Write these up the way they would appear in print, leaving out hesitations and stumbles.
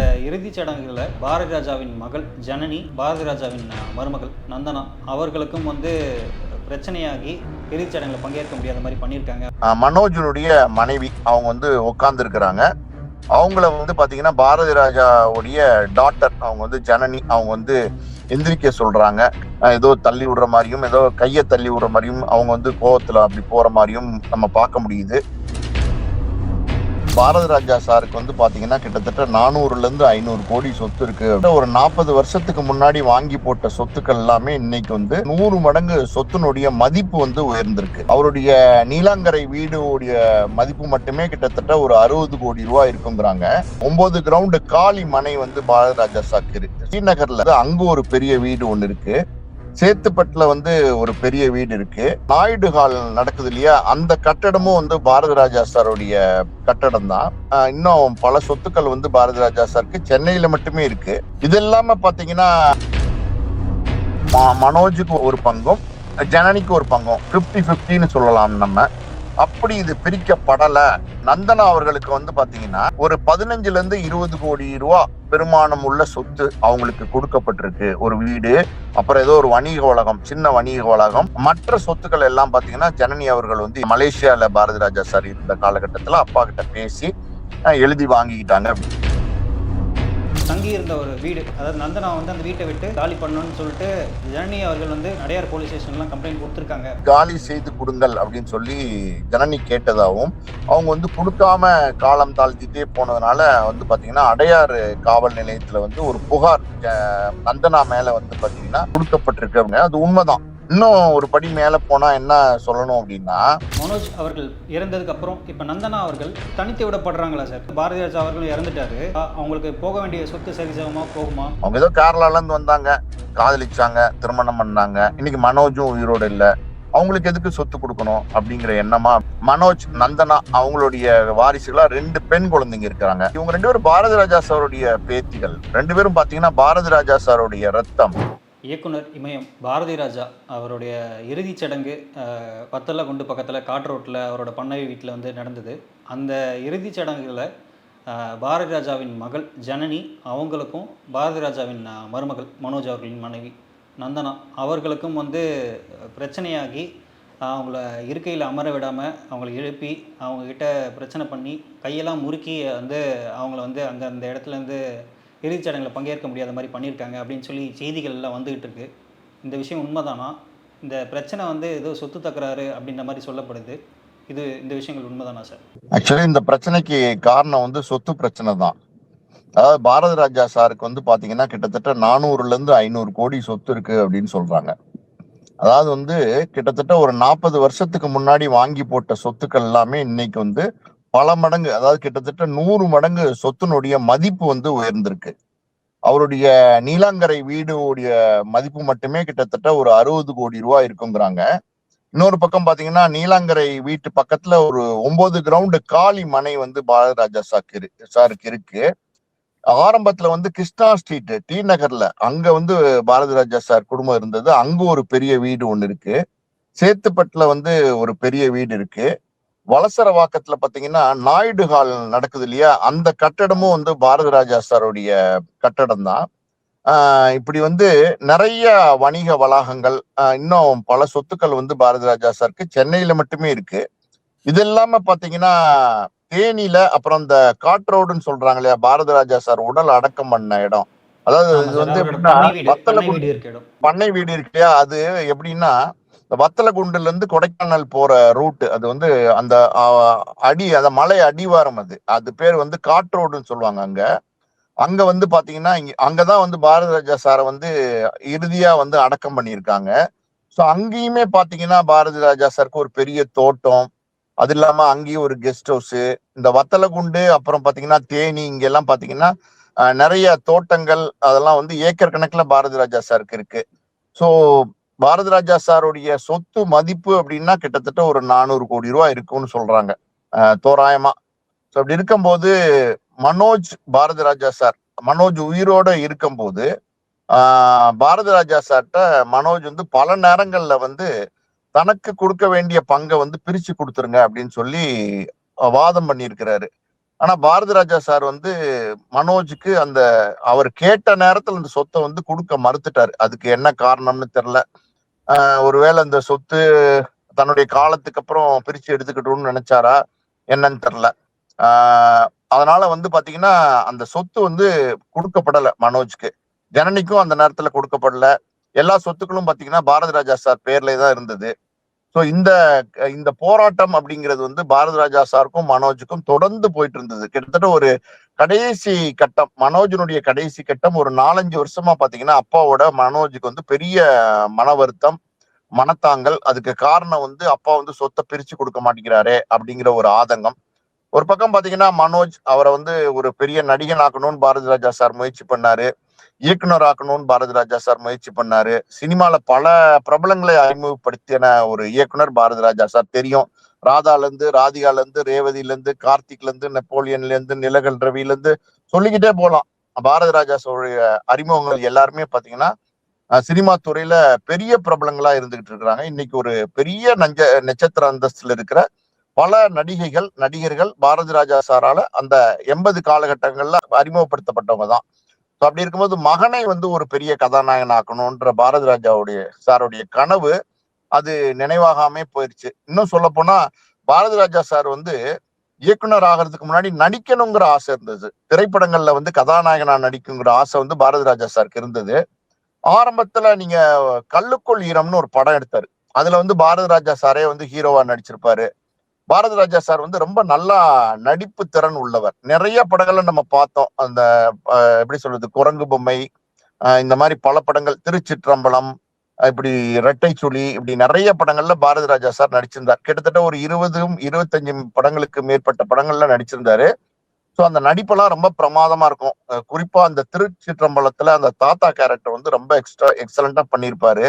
இறுதிச் சடங்குகளில் பாரதி ராஜாவின் மகள் ஜனனி, பாரதி ராஜாவின் மருமகள் நந்தனா அவர்களுக்கும் பிரச்சனையாகி இறுதிச் சடங்குல பங்கேற்க முடியாத மாதிரி பண்ணியிருக்காங்க. மனோஜனுடைய மனைவி அவங்க உட்கார்ந்து இருக்கிறாங்க. அவங்கள பாத்தீங்கன்னா பாரதி ராஜாவுடைய டாட்டர் அவங்க ஜனனி அவங்க எந்திரிக்க சொல்றாங்க. ஏதோ தள்ளி விடுற மாதிரியும் ஏதோ கையை தள்ளி விடுற மாதிரியும் அவங்க கோவத்துல அப்படி போற மாதிரியும் நம்ம பார்க்க முடியுது. பாரதி ராஜா சாருக்கு பாத்தீங்கன்னா கிட்டத்தட்ட 400 to 500 கோடி சொத்து இருக்கு. ஒரு 40 வருஷத்துக்கு முன்னாடி வாங்கி போட்ட சொத்துக்கள் எல்லாமே இன்னைக்கு 100 மடங்கு சொத்துனுடைய மதிப்பு உயர்ந்திருக்கு. அவருடைய நீலாங்கரை வீடுடைய மதிப்பு மட்டுமே கிட்டத்தட்ட ஒரு 60 கோடி ரூபாய் இருக்குங்கிறாங்க. 9 கிரவுண்ட் காலி மனை பாரதி ராஜா சாருக்கு இருக்கு. ஸ்ரீநகர்ல அங்க ஒரு பெரிய வீடு ஒண்ணு இருக்கு. சேத்துப்பட்டுல ஒரு பெரிய வீடு இருக்கு. நாயுடு ஹால் நடக்குது இல்லையா, அந்த கட்டடமும் பாரதி ராஜா சாருடைய கட்டடம் தான். இன்னும் பல சொத்துக்கள் பாரதி ராஜா சாருக்கு சென்னையில மட்டுமே இருக்கு. இது இல்லாம பாத்தீங்கன்னா மனோஜுக்கு ஒரு பங்கும் ஜனனிக்கு ஒரு பங்கும் 50-50 சொல்லலாம் நம்ம. அப்படி இது பிரிக்கப்படல. நந்தனா அவர்களுக்கு பாத்தீங்கன்னா ஒரு 15 to 20 கோடி ரூபாய் பெருமானம் உள்ள சொத்து அவங்களுக்கு கொடுக்கப்பட்டிருக்கு. ஒரு வீடு, அப்புறம் ஏதோ ஒரு வணிக வளாகம், சின்ன வணிக வளாகம். மற்ற சொத்துக்கள் எல்லாம் பாத்தீங்கன்னா ஜனனி அவர்கள் மலேசியால பாரதி ராஜா சார் இருந்த காலகட்டத்துல அப்பா கிட்ட பேசி எழுதி வாங்கிக்கிட்டாங்க. தங்கி இருந்த ஒரு வீடு, அதாவது நந்தனா அந்த வீட்டை விட்டு காலி பண்ணணும்னு சொல்லிட்டு ஜனனி அவர்கள் அடையார் போலீஸ் ஸ்டேஷன்லாம் கம்ப்ளைண்ட் கொடுத்துருக்காங்க. காலி செய்து கொடுங்கள் அப்படின்னு சொல்லி ஜனனி கேட்டதாகவும் அவங்க கொடுக்காம காலம் தாழ்த்திட்டே போனதுனால பாத்தீங்கன்னா அடையாறு காவல் நிலையத்துல ஒரு புகார் நந்தனா மேல பாத்தீங்கன்னா கொடுக்கப்பட்டிருக்கு. அது உண்மைதான். இன்னும் ஒரு படி மேல போனா என்ன சொல்லணும் அப்படின்னா, மனோஜ் அவர்கள் இறந்ததுக்கு அப்புறம் இப்ப நந்தனா அவர்கள் தனித்து விடப்படுறாங்களா சார்? பாரதி ராஜா அவர்கள் இறந்துட்டாரு, அவங்களுக்கு போக வேண்டிய சொத்து சரிசமமா போகுமா? அவங்க ஏதோ கேரளால இருந்து வந்தாங்க, காதலிச்சாங்க, திருமணம் பண்ணாங்க. இன்னைக்கு மனோஜும் உயிரோடு இல்ல, அவங்களுக்கு எதுக்கு சொத்து கொடுக்கணும் அப்படிங்கிற எண்ணமா? மனோஜ், நந்தனா அவங்களுடைய வாரிசுகளா 2 பெண் குழந்தைங்க இருக்கிறாங்க. இவங்க 2 பேரும் பாரதி ராஜா சாருடைய பேத்திகள். 2 பேரும் பாத்தீங்கன்னா பாரதி ராஜா சாருடைய ரத்தம். இயக்குனர் இமயம் பாரதி ராஜா அவருடைய இறுதிச் சடங்கு வத்தலகுண்டு பக்கத்தில் காட்ரோட்டில் அவரோட பண்ணை வீட்டில் நடந்தது. அந்த இறுதிச் சடங்குகளில் பாரதி ராஜாவின் மகள் ஜனனி அவங்களுக்கும் பாரதி ராஜாவின் மருமகள் மனோஜ் அவர்களின் மனைவி நந்தனா அவர்களுக்கும் பிரச்சனையாகி அவங்கள இருக்கையில் அமர விடாமல் அவங்கள எழுப்பி அவங்கக்கிட்ட பிரச்சனை பண்ணி கையெல்லாம் முறுக்கி அவங்கள அங்கே அந்த இடத்துலேருந்து இறுதிச் சடங்கில் பங்கேற்க முடியாத மாதிரி பண்ணியிருக்காங்க அப்படின்னு சொல்லி செய்திகள் எல்லாம் வந்துகிட்டு இருக்கு. இந்த விஷயம் உண்மைதானா? இந்த பிரச்சனை ஏதோ சொத்து தக்கராறு அப்படின்ற மாதிரி சொல்லப்படுது. இந்த விஷயங்கள் உண்மைதானா சார்? ஆக்சுவலி இந்த பிரச்சனைக்கு காரணம் சொத்து பிரச்சனை தான். அதாவது பாரதி ராஜா சாருக்கு பாத்தீங்கன்னா கிட்டத்தட்ட 400 to 500 கோடி சொத்து இருக்கு அப்படின்னு சொல்றாங்க. அதாவது கிட்டத்தட்ட ஒரு 40 வருஷத்துக்கு முன்னாடி வாங்கி போட்ட சொத்துக்கள் எல்லாமே இன்னைக்கு பல மடங்கு, அதாவது கிட்டத்தட்ட 100 மடங்கு சொத்துனுடைய மதிப்பு உயர்ந்திருக்கு. அவருடைய நீலாங்கரை வீடுடைய மதிப்பு மட்டுமே கிட்டத்தட்ட ஒரு 60 கோடி ரூபாய் இருக்குங்கிறாங்க. இன்னொரு பக்கம் பாத்தீங்கன்னா நீலாங்கரை வீட்டு பக்கத்துல ஒரு 9 கிரவுண்ட் காலி மனை பாரதி ராஜா சாருக்கு இருக்கு. ஆரம்பத்துல கிருஷ்ணா ஸ்ட்ரீட் டி நகர்ல அங்க பாரதி ராஜா சார் குடும்பம் இருந்தது. அங்க ஒரு பெரிய வீடு ஒண்ணு இருக்கு. சேத்துப்பட்டுல ஒரு பெரிய வீடு இருக்கு. வலசரவாக்கத்துல பாத்தீங்கன்னா நாயுடு ஹால் நடக்குது இல்லையா, அந்த கட்டடமும் பாரதி ராஜா சாருடைய கட்டடம் தான். இப்படி நிறைய வணிக வளாகங்கள், இன்னும் பல சொத்துக்கள் பாரதி ராஜா சாருக்கு சென்னையில மட்டுமே இருக்கு. இது இல்லாம பாத்தீங்கன்னா தேனியில, அப்புறம் இந்த காட்ரோடுன்னு சொல்றாங்க இல்லையா, பாரதி ராஜா சார் உடல் அடக்கம் பண்ண இடம். அதாவது இது எப்படின்னா பண்ணை வீடு இருக்கு இல்லையா, அது எப்படின்னா வத்தலகுண்டுல இருந்து கொடைக்கானல் போற ரூட். அது அந்த அந்த மலை அடிவாரம். அது பேர் காட்ரோடுன்னு சொல்லுவாங்க. அங்க பாத்தீங்கன்னா அங்கதான் பாரதி ராஜா சாரை இறுதியா அடக்கம் பண்ணியிருக்காங்க. சோ அங்கேயுமே பாத்தீங்கன்னா பாரதி ராஜா சாருக்கு ஒரு பெரிய தோட்டம், அது இல்லாம அங்கேயும் ஒரு கெஸ்ட் ஹவுஸ். இந்த வத்தலகுண்டு அப்புறம் பாத்தீங்கன்னா தேனி இங்க எல்லாம் பாத்தீங்கன்னா நிறைய தோட்டங்கள், அதெல்லாம் ஏக்கர் கணக்குல பாரதி ராஜா சாருக்கு இருக்கு. சோ பாரதி ராஜா சாருடைய சொத்து மதிப்பு அப்படின்னா கிட்டத்தட்ட ஒரு 400 கோடி ரூபாய் இருக்கும்னு சொல்றாங்க தோராயமா. ஸோ அப்படி இருக்கும்போது மனோஜ் பாரதி ராஜா சார், மனோஜ் உயிரோட இருக்கும்போது பாரதி ராஜா சார்ட்ட மனோஜ் பல நேரங்கள்ல தனக்கு கொடுக்க வேண்டிய பங்கை பிரிச்சு கொடுத்துருங்க அப்படின்னு சொல்லி வாதம் பண்ணியிருக்கிறாரு. ஆனா பாரதி ராஜா சார் வந்து மனோஜுக்கு அந்த அவர் கேட்ட நேரத்துல அந்த சொத்தை வந்து கொடுக்க மறுத்துட்டாரு. அதுக்கு என்ன காரணம்னு தெரியல. ஒருவேளை அந்த சொத்து தன்னுடைய காலத்துக்கு அப்புறம் பிரிச்சு எடுத்துக்கிட்டோம்னு நினைச்சாரா என்னன்னு தெரியல. அதனால வந்து பாத்தீங்கன்னா அந்த சொத்து வந்து கொடுக்கப்படல மனோஜ்க்கு. ஜனனிக்கும் அந்த நேரத்துல கொடுக்கப்படல. எல்லா சொத்துக்களும் பாத்தீங்கன்னா பாரதி ராஜா சார் பேர்ல தான் இருந்தது. ஸோ இந்த இந்த போராட்டம் அப்படிங்கிறது வந்து பாரதி ராஜா சாருக்கும் மனோஜுக்கும் தொடர்ந்து போயிட்டு இருந்தது. கிட்டத்தட்ட ஒரு கடைசி கட்டம், மனோஜனுடைய கடைசி கட்டம் ஒரு 4-5 வருஷமா பாத்தீங்கன்னா அப்பாவோட மனோஜுக்கு வந்து பெரிய மன வருத்தம், மனத்தாங்கல். அதுக்கு காரணம் வந்து அப்பா வந்து சொத்தை பிரிச்சு கொடுக்க மாட்டேங்கிறாரே அப்படிங்கிற ஒரு ஆதங்கம். ஒரு பக்கம் பாத்தீங்கன்னா மனோஜ் அவரை வந்து ஒரு பெரிய நடிகன் ஆக்கணும்னு பாரதி ராஜா சார் முயற்சி பண்ணாரு. இயக்குனர் ஆக்கணும்னு பாரதி ராஜா சார் முயற்சி பண்ணாரு. சினிமால பல பிரபலங்களை அறிமுகப்படுத்தின ஒரு இயக்குனர் பாரதி ராஜா சார். தெரியும், ராதால இருந்து, ராதிகால இருந்து, ரேவதியில இருந்து, கார்த்திக்ல இருந்து, நெப்போலியன்ல இருந்து, நிலகல் ரவில இருந்து சொல்லிக்கிட்டே போலாம். பாரதி ராஜா சாருடைய அறிமுகங்கள் எல்லாருமே பாத்தீங்கன்னா சினிமா துறையில பெரிய பிரபலங்களா இருந்துகிட்டு இருக்கிறாங்க. இன்னைக்கு ஒரு பெரிய நட்சத்திர அந்தஸ்துல இருக்கிற பல நடிகைகள், நடிகர்கள் பாரதி ராஜா சாரால அந்த 80 காலகட்டங்கள்ல அறிமுகப்படுத்தப்பட்டவங்க தான். அப்படி இருக்கும்போது மகனை வந்து ஒரு பெரிய கதாநாயகன் ஆக்கணும்ன்ற பாரதி ராஜாவுடைய சாருடைய கனவு அது நினைவாகாமே போயிருச்சு. இன்னும் சொல்ல போனா பாரதி ராஜா சார் வந்து இயக்குனர் ஆகிறதுக்கு முன்னாடி நடிக்கணுங்கிற ஆசை இருந்தது. திரைப்படங்கள்ல வந்து கதாநாயகனா நடிக்குங்கிற ஆசை வந்து பாரதி ராஜா சாருக்கு இருந்தது. ஆரம்பத்துல நீங்க கல்லுக்குள் ஈரம்னு ஒரு படம் எடுத்தாரு. அதுல வந்து பாரதி ராஜா சாரே வந்து ஹீரோவா நடிச்சிருப்பாரு. பாரதி ராஜா சார் வந்து ரொம்ப நல்லா நடிப்பு திறன் உள்ளவர். நிறைய படங்கள்ல நம்ம பார்த்தோம். அந்த எப்படி சொல்றது, குரங்கு பொம்மை, இந்த மாதிரி பல படங்கள், திருச்சிற்றம்பலம், இப்படி இரட்டை சுழி, இப்படி நிறைய படங்கள்ல பாரதி ராஜா சார் நடிச்சிருந்தார். கிட்டத்தட்ட ஒரு 20-25 படங்களுக்கு மேற்பட்ட படங்கள்ல நடிச்சிருந்தாரு. ஸோ அந்த நடிப்பெல்லாம் ரொம்ப பிரமாதமா இருக்கும். குறிப்பா அந்த திருச்சிற்றம்பலத்துல அந்த தாத்தா கேரக்டர் வந்து ரொம்ப எக்ஸலண்டா பண்ணியிருப்பாரு.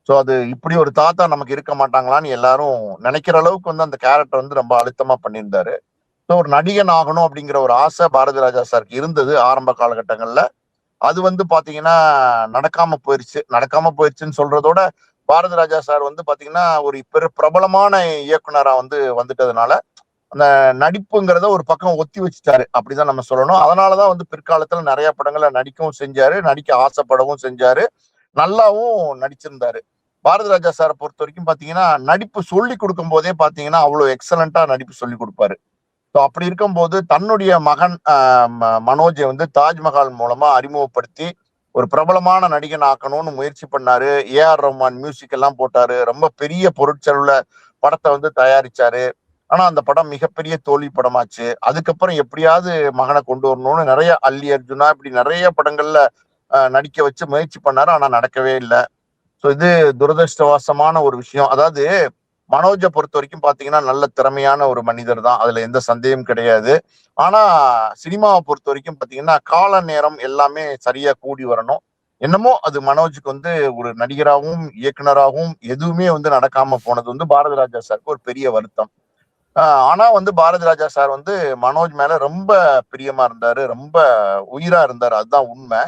ஸோ அது இப்படி ஒரு தாத்தா நமக்கு இருக்க மாட்டாங்களான்னு எல்லாரும் நினைக்கிற அளவுக்கு வந்து அந்த கேரக்டர் வந்து ரொம்ப அழுத்தமா பண்ணியிருந்தாரு. ஸோ ஒரு நடிகன் ஆகணும் அப்படிங்கிற ஒரு ஆசை பாரதி ராஜா சாருக்கு இருந்தது ஆரம்ப காலகட்டங்கள்ல. அது வந்து பாத்தீங்கன்னா நடக்காம போயிருச்சு. நடக்காம போயிருச்சுன்னு சொல்றதோட பாரதி ராஜா சார் வந்து பாத்தீங்கன்னா ஒரு பிரபலமான இயக்குனரா வந்து வந்துட்டதுனால அந்த நடிப்புங்கிறத ஒரு பக்கம் ஒத்தி வச்சுட்டாரு அப்படிதான் நம்ம சொல்லணும். அதனாலதான் வந்து பிற்காலத்துல நிறைய படங்களை நடிக்கவும் செஞ்சாரு, நடிக்க ஆசைப்படவும் செஞ்சாரு, நல்லாவும் நடிச்சிருந்தாரு. பாரதி ராஜா சாரை பொறுத்த வரைக்கும் பாத்தீங்கன்னா நடிப்பு சொல்லி கொடுக்கும் போதே பாத்தீங்கன்னா அவ்வளவு எக்ஸலண்டா நடிப்பு சொல்லி கொடுப்பாரு. ஸோ அப்படி இருக்கும்போது தன்னுடைய மகன் மனோஜை வந்து தாஜ்மஹால் மூலமா அறிமுகப்படுத்தி ஒரு பிரபலமான நடிகன் ஆக்கணும்னு முயற்சி பண்ணாரு. ஏஆர் ரஹ்மான் மியூசிக் எல்லாம் போட்டாரு. ரொம்ப பெரிய பொருட்செலவுல படத்தை வந்து தயாரிச்சாரு. ஆனா அந்த படம் மிகப்பெரிய தோல்வி படமாச்சு. அதுக்கப்புறம் எப்படியாவது மகனை கொண்டு வரணும்னு நிறைய அல்லி அர்ஜுனா இப்படி நிறைய படங்கள்ல நடிக்க வச்சு முயற்சி பண்ணாரு. ஆனா நடக்கவே இல்லை. ஸோ இது துரதிருஷ்டவசமான ஒரு விஷயம். அதாவது மனோஜை பொறுத்த வரைக்கும் பாத்தீங்கன்னா நல்ல திறமையான ஒரு மனிதர் தான், அதுல எந்த சந்தேகம் கிடையாது. ஆனா சினிமாவை பொறுத்த வரைக்கும் பாத்தீங்கன்னா கால நேரம் எல்லாமே சரியா கூடி வரணும். என்னமோ அது மனோஜுக்கு வந்து ஒரு நடிகராகவும் இயக்குனராகவும் எதுவுமே வந்து நடக்காம போனது வந்து பாரதி ராஜா சாருக்கு ஒரு பெரிய வருத்தம். ஆனா வந்து பாரதி ராஜா சார் வந்து மனோஜ் மேல ரொம்ப பிரியமா இருந்தாரு, ரொம்ப உயிரா இருந்தாரு. அதுதான் உண்மை.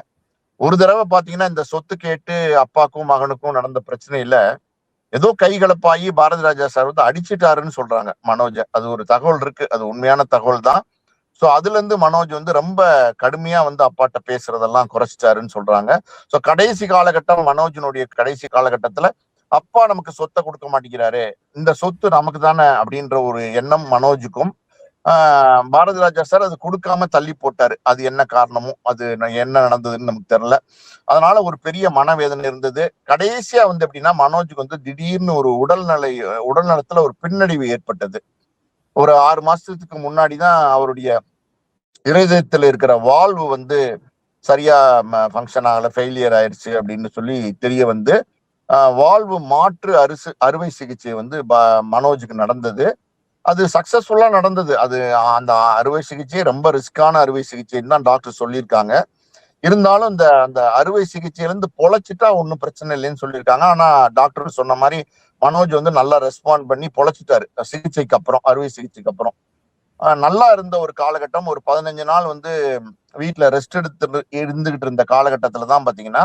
ஒரு தடவை பாத்தீங்கன்னா இந்த சொத்து கேட்டு அப்பாக்கும் மகனுக்கும் நடந்த பிரச்சனையில ஏதோ கைகலப்பாகி பாரதி ராஜா சார் வந்து அடிச்சிட்டாருன்னு சொல்றாங்க மனோஜ. அது ஒரு தகவல் இருக்கு, அது உண்மையான தகவல் தான். ஸோ அதுல இருந்து மனோஜ் வந்து ரொம்ப கடுமையா வந்து அப்பாட்ட பேசுறதெல்லாம் குறைச்சிட்டாருன்னு சொல்றாங்க. ஸோ கடைசி காலகட்டம், மனோஜினுடைய கடைசி காலகட்டத்துல அப்பா நமக்கு சொத்தை கொடுக்க மாட்டேங்கிறாரு, இந்த சொத்து நமக்கு தானே அப்படின்ற ஒரு எண்ணம் மனோஜுக்கும். பாரதி ராஜா சார் அது கொடுக்காம தள்ளி போட்டாரு. அது என்ன காரணமோ, அது என்ன நடந்ததுன்னு நமக்கு தெரியல. அதனால ஒரு பெரிய மனவேதனை இருந்தது. கடைசியா வந்து எப்படின்னா மனோஜுக்கு வந்து திடீர்னு ஒரு உடல்நலத்துல ஒரு பின்னடைவு ஏற்பட்டது. ஒரு 6 மாசத்துக்கு முன்னாடிதான் அவருடைய இருதயத்துல இருக்கிற வால்வு வந்து சரியா ஃபங்க்ஷன் ஆகல, ஃபெயிலியர் ஆயிடுச்சு அப்படின்னு சொல்லி தெரிய வந்து வால்வு மாற்று அறுவை சிகிச்சை வந்து மனோஜுக்கு நடந்தது. அது சக்சஸ்ஃபுல்லா நடந்தது. அது அந்த அறுவை சிகிச்சை ரொம்ப ரிஸ்கான அறுவை சிகிச்சைன்னு தான் டாக்டர் சொல்லியிருக்காங்க. இருந்தாலும் இந்த அந்த அறுவை சிகிச்சையில இருந்து பொழைச்சிட்டா ஒன்றும் பிரச்சனை இல்லைன்னு சொல்லியிருக்காங்க. ஆனா டாக்டர் சொன்ன மாதிரி மனோஜ் வந்து நல்லா ரெஸ்பாண்ட் பண்ணி பொழைச்சிட்டாரு. சிகிச்சைக்கு அப்புறம், அறுவை சிகிச்சைக்கு அப்புறம் நல்லா இருந்த ஒரு காலகட்டம். ஒரு 15 நாள் வந்து வீட்டுல ரெஸ்ட் இருந்துகிட்டு இருந்த காலகட்டத்துல தான் பாத்தீங்கன்னா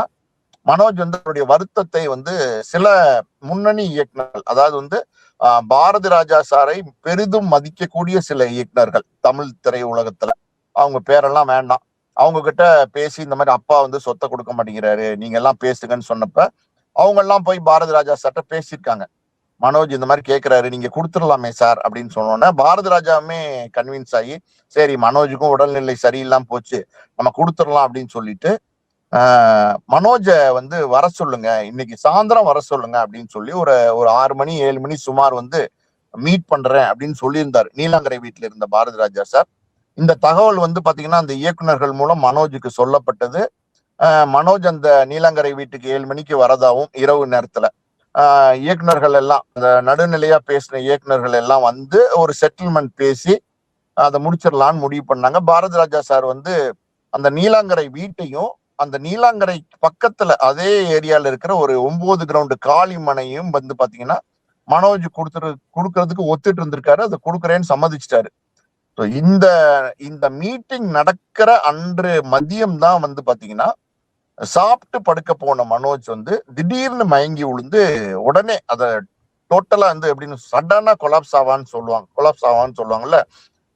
மனோஜ் வந்து அவருடைய வருத்தத்தை வந்து சில முன்னணி இயக்குனர்கள், அதாவது வந்து பாரதி ராஜா சாரை பெரிதும் மதிக்கக்கூடிய சில இயக்குனர்கள் தமிழ் திரையுலகத்துல, அவங்க பேரெல்லாம் வேண்டாம், அவங்க கிட்ட பேசி இந்த மாதிரி அப்பா வந்து சொத்தை கொடுக்க மாட்டேங்கிறாரு, நீங்க எல்லாம் பேசுங்கன்னு சொன்னப்ப அவங்க எல்லாம் போய் பாரதி ராஜா சார்ட்ட பேசியிருக்காங்க. மனோஜ் இந்த மாதிரி கேட்கிறாரு, நீங்க கொடுத்துடலாமே சார் அப்படின்னு சொன்னோன்னே பாரதி ராஜாவுமே கன்வின்ஸ் ஆகி, சரி மனோஜுக்கும் உடல்நிலை சரியில்லாம போச்சு, நம்ம கொடுத்துடலாம் அப்படின்னு சொல்லிட்டு மனோஜ வந்து வர சொல்லுங்க, இன்னைக்கு சாயந்தரம் வர சொல்லுங்க அப்படின்னு சொல்லி ஒரு ஒரு 6 மணி 7 மணி சுமார் வந்து மீட் பண்றேன் அப்படின்னு சொல்லியிருந்தார் நீலாங்கரை வீட்டுல இருந்த பாரதி ராஜா சார். இந்த தகவல் வந்து பாத்தீங்கன்னா அந்த இயக்குனர்கள் மூலம் மனோஜுக்கு சொல்லப்பட்டது. மனோஜ் அந்த நீலாங்கரை வீட்டுக்கு 7 மணிக்கு வரதாவும் இரவு நேரத்துல இயக்குனர்கள் எல்லாம், அந்த நடுநிலையா பேசின இயக்குனர்கள் எல்லாம் வந்து ஒரு செட்டில்மெண்ட் பேசி அதை முடிச்சிடலான்னு முடிவு பண்ணாங்க. பாரதி ராஜா சார் வந்து அந்த நீலாங்கரை வீட்டையும் அந்த நீலாங்கரை பக்கத்துல அதே ஏரியால இருக்கிற ஒரு 9 கிரவுண்ட் காலி மனையும் வந்து பாத்தீங்கன்னா மனோஜ் கொடுக்கறதுக்கு ஒத்துட்டு இருந்திருக்காரு. அதை கொடுக்குறேன்னு சம்மதிச்சிட்டாரு. இந்த இந்த மீட்டிங் நடக்கிற அன்று மதியம் தான் வந்து பாத்தீங்கன்னா சாப்பிட்டு படுக்க போன மனோஜ் வந்து திடீர்னு மயங்கி விழுந்து உடனே அதை டோட்டலா வந்து எப்படின்னு சடனா கொலாப்ஸ் ஆவான்னு சொல்லுவாங்கல்ல,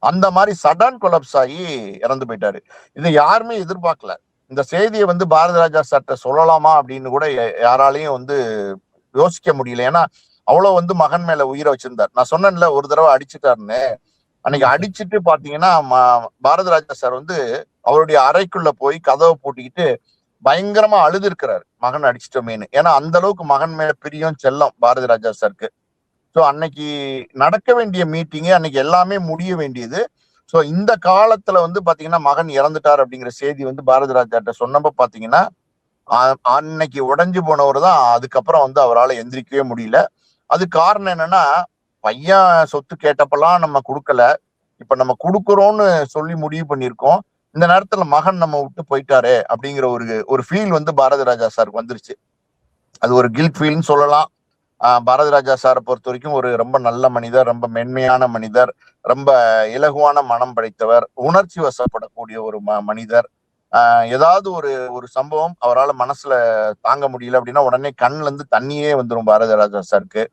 அந்த மாதிரி சடன் கொலாப்ஸ் ஆகி இறந்து போயிட்டாரு. இதை யாருமே எதிர்பார்க்கல. இந்த செய்தியை வந்து பாரதி ராஜா சார்ட்ட சொல்லலாமா அப்படின்னு கூட யாராலையும் வந்து யோசிக்க முடியல. ஏன்னா அவ்வளவு வந்து மகன் மேல உயிரை வச்சிருந்தார். நான் சொன்னேன்ல ஒரு தடவை அடிச்சுட்டாருன்னு, அன்னைக்கு அடிச்சுட்டு பாத்தீங்கன்னா பாரதி ராஜா சார் வந்து அவருடைய அறைக்குள்ள போய் கதவை பூட்டிக்கிட்டு பயங்கரமா அழுது இருக்கிறாரு, மகன் அடிச்சிட்டோமேனு. ஏன்னா அந்த அளவுக்கு மகன் மேல பிரியம் செல்லம் பாரதி ராஜா சாருக்கு. ஸோ அன்னைக்கு நடக்க வேண்டிய மீட்டிங்கு, அன்னைக்கு எல்லாமே முடிய வேண்டியது. ஸோ இந்த காலத்துல வந்து பாத்தீங்கன்னா மகன் இறந்துட்டார் அப்படிங்கிற செய்தி வந்து பாரதி ராஜாட்ட சொன்னப்ப பாத்தீங்கன்னா அன்னைக்கு உடைஞ்சு போனவர் தான். அதுக்கப்புறம் வந்து அவரால் எந்திரிக்கவே முடியல. அது காரணம் என்னன்னா, பையன் சொத்து கேட்டப்பெல்லாம் நம்ம கொடுக்கல, இப்ப நம்ம கொடுக்குறோம்னு சொல்லி முடிவு பண்ணியிருக்கோம், இந்த நேரத்துல மகன் நம்ம விட்டு போயிட்டாரு அப்படிங்கிற ஒரு ஃபீல் வந்து பாரதி ராஜா சாருக்கு வந்துருச்சு. அது ஒரு கில்ட் ஃபீல்னு சொல்லலாம். பாரதி ராஜா சாரை பொறுத்த வரைக்கும் ஒரு ரொம்ப நல்ல மனிதர், ரொம்ப மென்மையான மனிதர், ரொம்ப இலகுவான மனம் படைத்தவர், உணர்ச்சி வசப்படக்கூடிய ஒரு மனிதர். ஏதாவது ஒரு ஒரு சம்பவம் அவரால் மனசுல தாங்க முடியல அப்படின்னா உடனே கண்ணுல இருந்து தண்ணியே வந்துடும் பாரதி ராஜா சாருக்கு.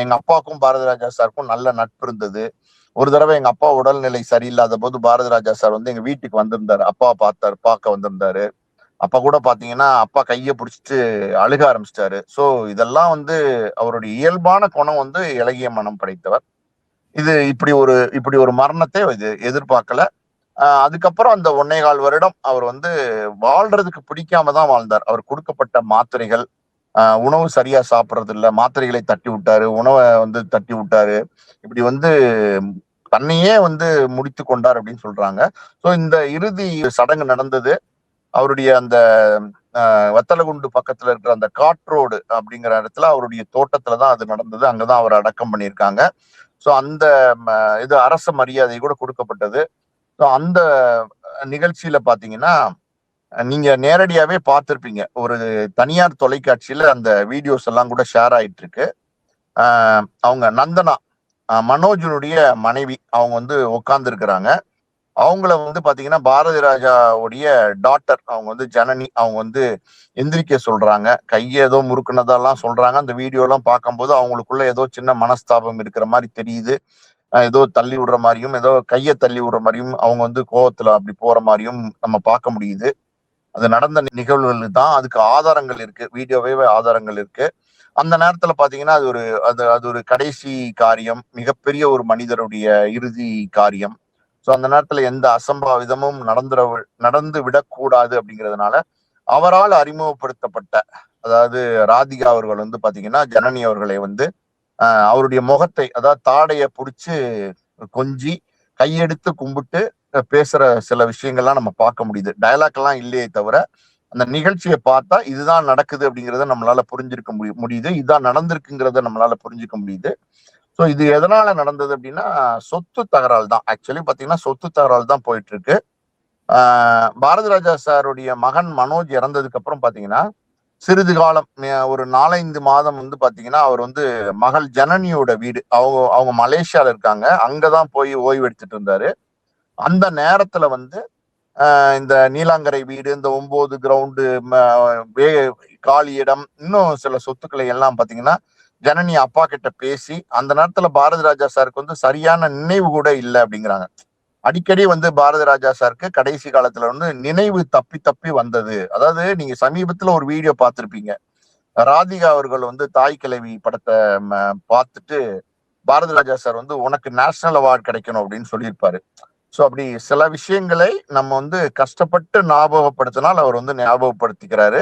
எங்க அப்பாவுக்கும் பாரதி ராஜா சாருக்கும் நல்ல நட்பு இருந்தது. ஒரு தடவை எங்க அப்பா உடல்நிலை சரியில்லாத போது பாரதி ராஜா சார் வந்து எங்க வீட்டுக்கு வந்திருந்தாரு, அப்பாவை பார்க்க வந்திருந்தாரு. அப்ப கூட பாத்தீங்கன்னா அப்பா கைய பிடிச்சிட்டு அழுக ஆரம்பிச்சிட்டாரு. சோ இதெல்லாம் வந்து அவருடைய இயல்பான குணம் வந்து இளகிய மனம் படைத்தவர். இது இப்படி ஒரு மரணத்தை எதிர்பார்க்கல. அதுக்கப்புறம் அந்த 1.25 வருடம் அவர் வந்து வாழ்றதுக்கு பிடிக்காம தான் வாழ்ந்தார். அவர் கொடுக்கப்பட்ட மாத்திரைகள், உணவு சரியா சாப்பிட்றது இல்ல, மாத்திரைகளை தட்டி விட்டாரு, உணவை வந்து தட்டி விட்டாரு, இப்படி வந்து தன்னையே வந்து முடித்து கொண்டார் அப்படின்னு சொல்றாங்க. ஸோ இந்த இறுதி சடங்கு நடந்தது அவருடைய அந்த வத்தலகுண்டு பக்கத்துல இருக்கிற அந்த காட்ரோடு அப்படிங்கிற இடத்துல அவருடைய தோட்டத்துலதான் அது நடந்தது. அங்கதான் அவர் அடக்கம் பண்ணியிருக்காங்க. ஸோ அந்த இது அரச மரியாதை கூட கொடுக்கப்பட்டது. ஸோ அந்த நிகழ்ச்சியில பாத்தீங்கன்னா நீங்க நேரடியாவே பார்த்திருப்பீங்க, ஒரு தனியார் தொலைக்காட்சியில அந்த வீடியோஸ் எல்லாம் கூட ஷேர் ஆயிட்டு இருக்கு. அவங்க நந்தனா, மனோஜனுடைய மனைவி, அவங்க வந்து உட்கார்ந்து இருக்கிறாங்க. அவங்கள வந்து பாத்தீங்கன்னா பாரதி ராஜாவுடைய டாட்டர், அவங்க வந்து ஜனனி, அவங்க வந்து எந்திரிக்க சொல்றாங்க, கையை ஏதோ முறுக்குனதெல்லாம் சொல்றாங்க. அந்த வீடியோ எல்லாம் பார்க்கும்போது அவங்களுக்குள்ள ஏதோ சின்ன மனஸ்தாபம் இருக்கிற மாதிரி தெரியுது. ஏதோ தள்ளி விடுற மாதிரியும், ஏதோ கையை தள்ளி விடுற மாதிரியும், அவங்க வந்து கோவத்துல அப்படி போற மாதிரியும் நம்ம பார்க்க முடியுது. அது நடந்த நிகழ்வுகள் தான். அதுக்கு ஆதாரங்கள் இருக்கு, வீடியோவே ஆதாரங்கள் இருக்கு. அந்த நேரத்துல பாத்தீங்கன்னா அது ஒரு கடைசி காரியம், மிகப்பெரிய ஒரு மனிதருடைய இறுதி காரியம். ஸோ அந்த நேரத்துல எந்த அசம்பாவிதமும் நடந்து விடக்கூடாது அப்படிங்கிறதுனால அவரால் அறிமுகப்படுத்தப்பட்ட, அதாவது ராதிகா அவர்கள் வந்து பாத்தீங்கன்னா ஜனனி அவர்களை வந்து அவருடைய முகத்தை, அதாவது தாடைய பிடிச்சு கொஞ்சி கையெடுத்து கும்பிட்டு பேசுற சில விஷயங்கள்லாம் நம்ம பார்க்க முடியுது. டயலாக் எல்லாம் இல்லையே தவிர அந்த நிகழ்ச்சியை பார்த்தா இதுதான் நடக்குது அப்படிங்கிறத நம்மளால புரிஞ்சிருக்க முடியுது, இதுதான் நடந்திருக்குங்கிறத நம்மளால புரிஞ்சுக்க முடியுது. ஸோ இது எதனால நடந்தது அப்படின்னா சொத்து தகராறு தான். ஆக்சுவலி பாத்தீங்கன்னா சொத்து தகராறு தான் போயிட்டு இருக்கு. பாரதி ராஜா சாருடைய மகன் மனோஜ் இறந்ததுக்கு அப்புறம் பாத்தீங்கன்னா சிறிது காலம், ஒரு 4-5 மாதம் வந்து பாத்தீங்கன்னா அவர் வந்து மகள் ஜனனியோட வீடு, அவங்க மலேசியால இருக்காங்க, அங்கதான் போய் ஓய்வு எடுத்துட்டு இருந்தாரு. அந்த நேரத்துல வந்து இந்த நீலாங்கரை வீடு, இந்த 9 கிரவுண்டு, காலி இடம், இன்னும் சில சொத்துக்களை எல்லாம் பாத்தீங்கன்னா ஜனனி அப்பா கிட்ட பேசி அந்த நேரத்துல பாரதி ராஜா சாருக்கு வந்து சரியான நினைவு கூட இல்லை அப்படிங்கிறாங்க. அடிக்கடி வந்து பாரதி ராஜா சாருக்கு கடைசி காலத்துல வந்து நினைவு தப்பி தப்பி வந்தது. அதாவது நீங்க சமீபத்துல ஒரு வீடியோ பார்த்திருப்பீங்க. ராதிகா அவர்கள் வந்து தாய் கிழவி படத்தை பார்த்துட்டு பாரதி ராஜா சார் வந்து உனக்கு நேஷனல் அவார்டு கிடைக்கணும் அப்படின்னு சொல்லியிருப்பாரு. ஸோ அப்படி சில விஷயங்களை நம்ம வந்து கஷ்டப்பட்டு ஞாபகப்படுத்தினால் அவர் வந்து ஞாபகப்படுத்திக்கிறாரு.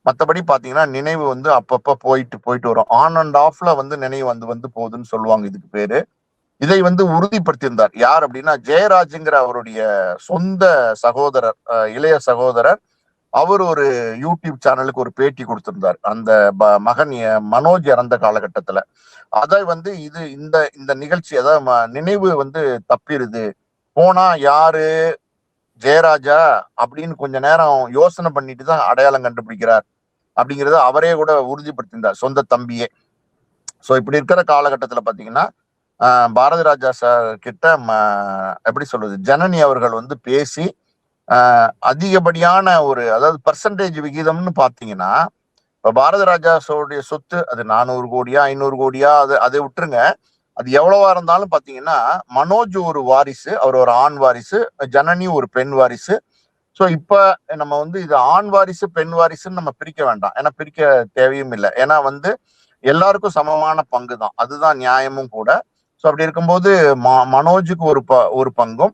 மற்றபடி பாத்தீங்கன்னா நினைவு வந்து அப்பப்ப போயிட்டு போயிட்டு வரும். ஆன் அண்ட் ஆஃப்ல வந்து நினைவு வந்து வந்து போகுதுன்னு சொல்லுவாங்க இதுக்கு பேரு. இதை வந்து உறுதிப்படுத்தியிருந்தார் யார் அப்படின்னா ஜெயராஜுங்கிற அவருடைய சொந்த சகோதரர், இளைய சகோதரர். அவர் ஒரு யூடியூப் சேனலுக்கு ஒரு பேட்டி கொடுத்திருந்தார் அந்த மகன் மனோஜ் இறந்த காலகட்டத்துல. அதை வந்து இந்த இந்த நிகழ்ச்சி, அதாவது நினைவு வந்து தப்பிடுது, போனா யாரு ஜெயராஜா அப்படின்னு கொஞ்ச நேரம் யோசனை பண்ணிட்டு தான் அடையாளம் கண்டுபிடிக்கிறார் அப்படிங்கிறத அவரே கூட உறுதிப்படுத்தியிருந்தார், சொந்த தம்பியே. ஸோ இப்படி இருக்கிற காலகட்டத்துல பாத்தீங்கன்னா பாரதி ராஜா சார் கிட்ட எப்படி சொல்றது, ஜனனி அவர்கள் வந்து பேசி அதிகப்படியான ஒரு, அதாவது பர்சன்டேஜ் விகிதம்னு பாத்தீங்கன்னா இப்ப பாரதி ராஜா சாருடைய சொத்து அது 400 கோடியா 500 கோடியா அதை விட்டுருங்க, அது எவ்வளவா இருந்தாலும் பாத்தீங்கன்னா மனோஜ் ஒரு வாரிசு, அவர் ஒரு ஆண் வாரிசு, ஜனனி ஒரு பெண் வாரிசு. ஸோ இப்ப நம்ம வந்து இது ஆண் வாரிசு பெண் வாரிசுன்னு நம்ம பிரிக்க வேண்டாம், ஏன்னா பிரிக்க தேவையும் இல்லை. ஏன்னா வந்து எல்லாருக்கும் சமமான பங்கு தான், அதுதான் நியாயமும் கூட. ஸோ அப்படி இருக்கும்போது மனோஜுக்கு ஒரு பங்கும்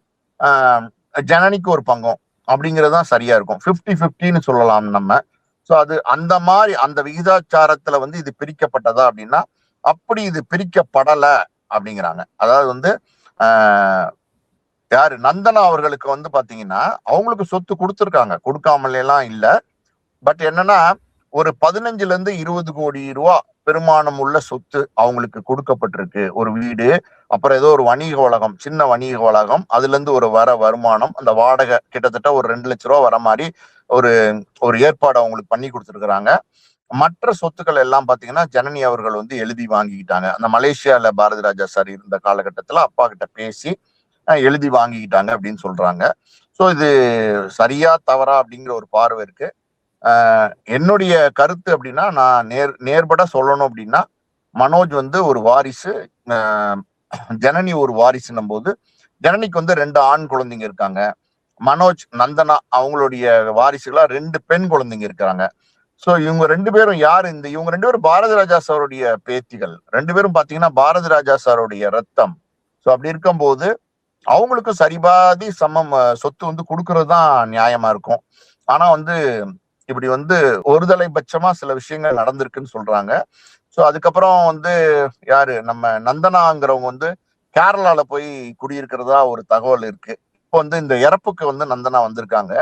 ஜனனிக்கு ஒரு பங்கும் அப்படிங்கிறதுதான் சரியா இருக்கும். 50-50ன்னு சொல்லலாம் நம்ம. ஸோ அது அந்த மாதிரி அந்த விகிதாச்சாரத்துல வந்து இது பிரிக்கப்பட்டதா அப்படின்னா அப்படி இது பிரிக்கப்படலை அப்படிங்கிறாங்க. அதாவது வந்து யாரு நந்தனா அவர்களுக்கு வந்து பாத்தீங்கன்னா அவங்களுக்கு சொத்து கொடுத்துருக்காங்க, கொடுக்காமல எல்லாம் இல்ல. பட் என்னன்னா ஒரு 15-20 கோடி ரூபா பெருமானம் உள்ள சொத்து அவங்களுக்கு கொடுக்கப்பட்டிருக்கு. ஒரு வீடு, அப்புறம் ஏதோ ஒரு வணிக வளாகம், சின்ன வணிக வளாகம், அதுல இருந்து ஒரு வருமானம், அந்த வாடகை கிட்டத்தட்ட ஒரு 2 லட்சம் ரூபா வர மாதிரி ஒரு ஒரு ஏற்பாடு அவங்களுக்கு பண்ணி கொடுத்துருக்குறாங்க. மற்ற சொத்துக்கள் எல்லாம் பாத்தீங்கன்னா ஜனனி அவர்கள் வந்து எழுதி வாங்கிக்கிட்டாங்க. அந்த மலேசியால பாரதி ராஜா சார் இருந்த காலகட்டத்துல அப்பா கிட்ட பேசி எழுதி வாங்கிக்கிட்டாங்க அப்படின்னு சொல்றாங்க. ஸோ இது சரியா தவறா அப்படிங்கிற ஒரு பார்வை இருக்கு. என்னுடைய கருத்து அப்படின்னா, நான் நேர்பட சொல்லணும் அப்படின்னா மனோஜ் வந்து ஒரு வாரிசு, ஜனனி ஒரு வாரிசுன்னும் போது ஜனனிக்கு வந்து 2 ஆண் குழந்தைங்க இருக்காங்க. மனோஜ் நந்தனா அவங்களுடைய வாரிசுகளா 2 பெண் குழந்தைங்க இருக்கிறாங்க. சோ இவங்க 2 பேரும் யாரு, இவங்க 2 பேரும் பாரதி ராஜா சாருடைய பேத்திகள். 2 பேரும் பாத்தீங்கன்னா பாரதி ராஜா சாருடைய ரத்தம். சோ அப்படி இருக்கும்போது அவங்களுக்கும் சரிபாதி சமம் சொத்து வந்து கொடுக்கறது தான் நியாயமா இருக்கும். ஆனா வந்து இப்படி வந்து ஒருதலை பட்சமா சில விஷயங்கள் நடந்திருக்குன்னு சொல்றாங்க. சோ அதுக்கப்புறம் வந்து யாரு நம்ம நந்தனாங்கிறவங்க வந்து கேரளால போய் குடியிருக்கிறதா ஒரு தகவல் இருக்கு. இப்போ வந்து இந்த இறப்புக்கு வந்து நந்தனா வந்திருக்காங்க.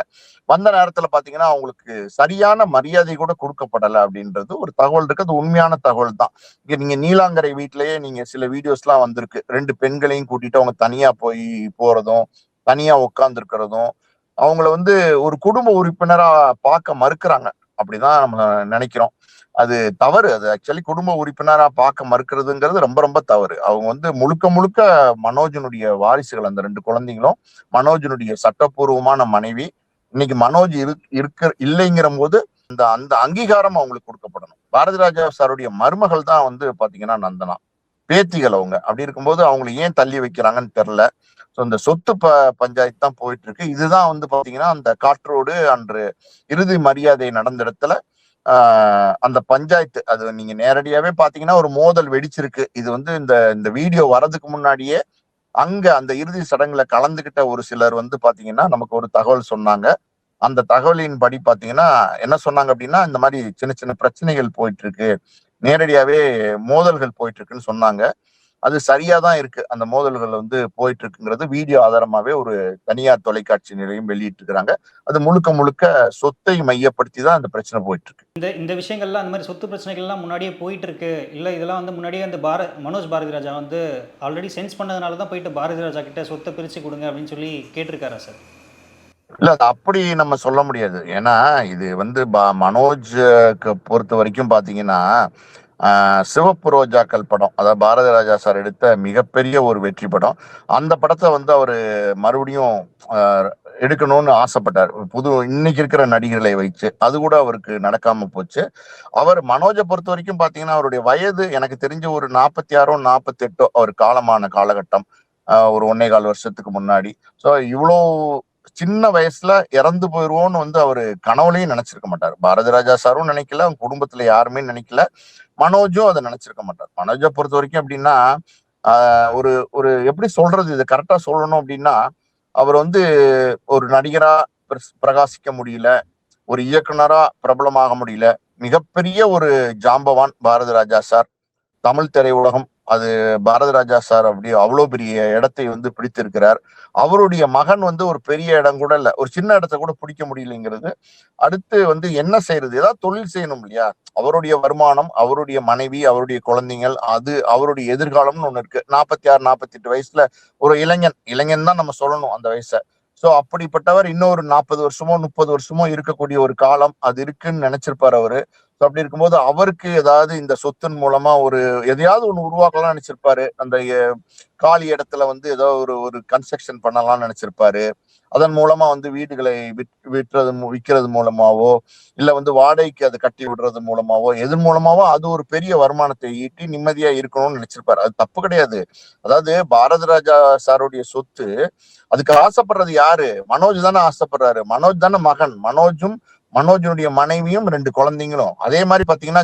வந்த நேரத்துல பாத்தீங்கன்னா அவங்களுக்கு சரியான மரியாதை கூட கொடுக்கப்படலை அப்படின்றது ஒரு தகவல் இருக்கு. அது உண்மையான தகவல் தான். இங்க நீங்க நீலாங்கரை வீட்லயே நீங்க சில வீடியோஸ் எல்லாம் வந்திருக்கு, 2 பெண்களையும் கூட்டிட்டு அவங்க தனியா போய் போறதும், தனியா உட்கார்ந்து இருக்கிறதும், அவங்கள வந்து ஒரு குடும்ப உறுப்பினரா பார்க்க மறுக்கிறாங்க. அப்படிதான் நம்ம நினைக்கிறோம். அது தவறு. அது ஆக்சுவலி குடும்ப உறுப்பினரா பார்க்க மறுக்கிறதுங்கிறது ரொம்ப ரொம்ப தவறு. அவங்க வந்து முழுக்க முழுக்க மனோஜனுடைய வாரிசுகள், அந்த 2 குழந்தைங்களும் மனோஜனுடைய சட்டப்பூர்வமான மனைவி. இன்னைக்கு மனோஜ் இல்லைங்கிற போது அந்த அந்த அங்கீகாரம் அவங்களுக்கு கொடுக்கப்படணும். பாரதி ராஜா சாருடைய மருமகள் தான் வந்து பாத்தீங்கன்னா நந்தனா, பேத்திகள் அவங்க. அப்படி இருக்கும்போது அவங்களை ஏன் தள்ளி வைக்கிறாங்கன்னு தெரியல. ஸோ இந்த சொத்து பஞ்சாயத்து தான் போயிட்டு இருக்கு. இதுதான் வந்து பாத்தீங்கன்னா அந்த காற்றோடு அன்று இறுதி மரியாதை நடந்த இடத்துல அந்த பஞ்சாயத்து, அது நீங்க நேரடியாவே பாத்தீங்கன்னா ஒரு மோதல் வெடிச்சிருக்கு. இது வந்து இந்த வீடியோ வரதுக்கு முன்னாடியே அங்க அந்த இறுதி சடங்குல கலந்துகிட்ட ஒரு சிலர் வந்து பாத்தீங்கன்னா நமக்கு ஒரு தகவல் சொன்னாங்க. அந்த தகவலின் படி பாத்தீங்கன்னா என்ன சொன்னாங்க அப்படின்னா, இந்த மாதிரி சின்ன சின்ன பிரச்சனைகள் போயிட்டு இருக்கு, நேரடியாவே மோதல்கள் போயிட்டு இருக்குன்னு சொன்னாங்க. அது சரியாதான் இருக்கு. அந்த மோதல்கள் வந்து போயிட்டு இருக்குங்கிறது வீடியோ ஆதாரமாவே ஒரு தனியார் தொலைக்காட்சி நிலையம் வெளியிட்டு இருக்கிறாங்க. அது முழுக்க முழுக்க சொத்தை மையப்படுத்தி தான் அந்த பிரச்சனை போயிட்டு இருக்கு. இந்த விஷயங்கள்லாம், அந்த மாதிரி சொத்து பிரச்சனைகள்லாம் முன்னாடியே போயிட்டு இருக்கு, இல்ல இதெல்லாம் வந்து முன்னாடியே அந்த மனோஜ் பாரதி ராஜா வந்து ஆல்ரெடி சென்ஸ் பண்ணதுனால தான் போயிட்டு பாரதி ராஜா கிட்ட சொத்தை பிரிச்சு கொடுங்க அப்படின்னு சொல்லி கேட்டிருக்காரா சார்? இல்ல அது அப்படி நம்ம சொல்ல முடியாது. ஏன்னா இது வந்து மனோஜ் பொறுத்த வரைக்கும் பாத்தீங்கன்னா சிவப்பு ரோஜாக்கள் படம், அதாவது பாரதி ராஜா சார் எடுத்த மிகப்பெரிய ஒரு வெற்றி படம். அந்த படத்தை வந்து அவரு மறுபடியும் எடுக்கணும்னு ஆசைப்பட்டார். இன்னைக்கு இருக்கிற நடிகர்களை வச்சு. அது கூட அவருக்கு நடக்காம போச்சு. அவர் மனோஜை பொறுத்த வரைக்கும் பாத்தீங்கன்னா, அவருடைய வயது எனக்கு தெரிஞ்ச ஒரு 46ஓ 48ஓ அவர் காலமான காலகட்டம். ஒரு 1.25 வருஷத்துக்கு முன்னாடி. ஸோ இவ்வளோ சின்ன வயசுல இறந்து போயிருவோம்னு வந்து அவரு கனவுலயும் நினைச்சிருக்க மாட்டார். பாரதி ராஜா சாரும் நினைக்கல, அவங்க குடும்பத்துல யாருமே நினைக்கல. மனோஜும் அதை நினைச்சிருக்க மாட்டார். மனோஜை பொறுத்த வரைக்கும் எப்படின்னா, ஒரு ஒரு எப்படி சொல்றது, இது கரெக்டா சொல்லணும் அப்படின்னா, அவர் வந்து ஒரு நடிகரா பிரகாசிக்க முடியல, ஒரு இயக்குனரா பிரபலமாக முடியல. மிகப்பெரிய ஒரு ஜாம்பவான் பாரதி ராஜா சார். தமிழ் திரையுலகம் அது பாரதி ராஜா சார் அப்படி அவ்வளவு பெரிய இடத்தை வந்து பிடித்திருக்கிறார். அவருடைய மகன் வந்து ஒரு பெரிய இடம் கூட இல்ல, ஒரு சின்ன இடத்தை கூட பிடிக்க முடியலைங்கிறது. அடுத்து வந்து என்ன செய்யறது, ஏதாவது தொழில் செய்யணும் இல்லையா? அவருடைய வருமானம், அவருடைய மனைவி, அவருடைய குழந்தைகள், அது அவருடைய எதிர்காலம்னு ஒண்ணு இருக்கு. 46 48 வயசுல ஒரு இளைஞன் தான் நம்ம சொல்லணும் அந்த வயசை. சோ அப்படிப்பட்டவர் இன்னொரு 40 வருஷமோ 30 வருஷமோ இருக்கக்கூடிய ஒரு காலம் அது இருக்குன்னு நினைச்சிருப்பாரு அவரு. அப்படி இருக்கும்போது அவருக்கு ஏதாவது இந்த சொத்தின் மூலமா ஒரு எதையாவது ஒண்ணு உருவாக்கலாம் நினைச்சிருப்பாரு. அந்த காலி இடத்துல வந்து ஏதோ ஒரு ஒரு கன்ஸ்ட்ரக்ஷன் பண்ணலாம்னு நினைச்சிருப்பாரு. அதன் மூலமா வந்து வீடுகளை விற்கிறது மூலமாவோ, இல்ல வந்து வாடகைக்கு அதை கட்டி விடுறது மூலமாவோ, எதன் மூலமாவோ அது ஒரு பெரிய வருமானத்தை ஈட்டி நிம்மதியா இருக்கணும்னு நினைச்சிருப்பாரு. அது தப்பு கிடையாது. அதாவது பாரதி ராஜா சாருடைய சொத்து, அதுக்கு ஆசைப்படுறது யாரு? மனோஜ் தானே ஆசைப்படுறாரு. மனோஜ் தானே மகன். மனோஜனுடைய மனைவியும் 2 குழந்தைங்களும். அதே மாதிரி பாத்தீங்கன்னா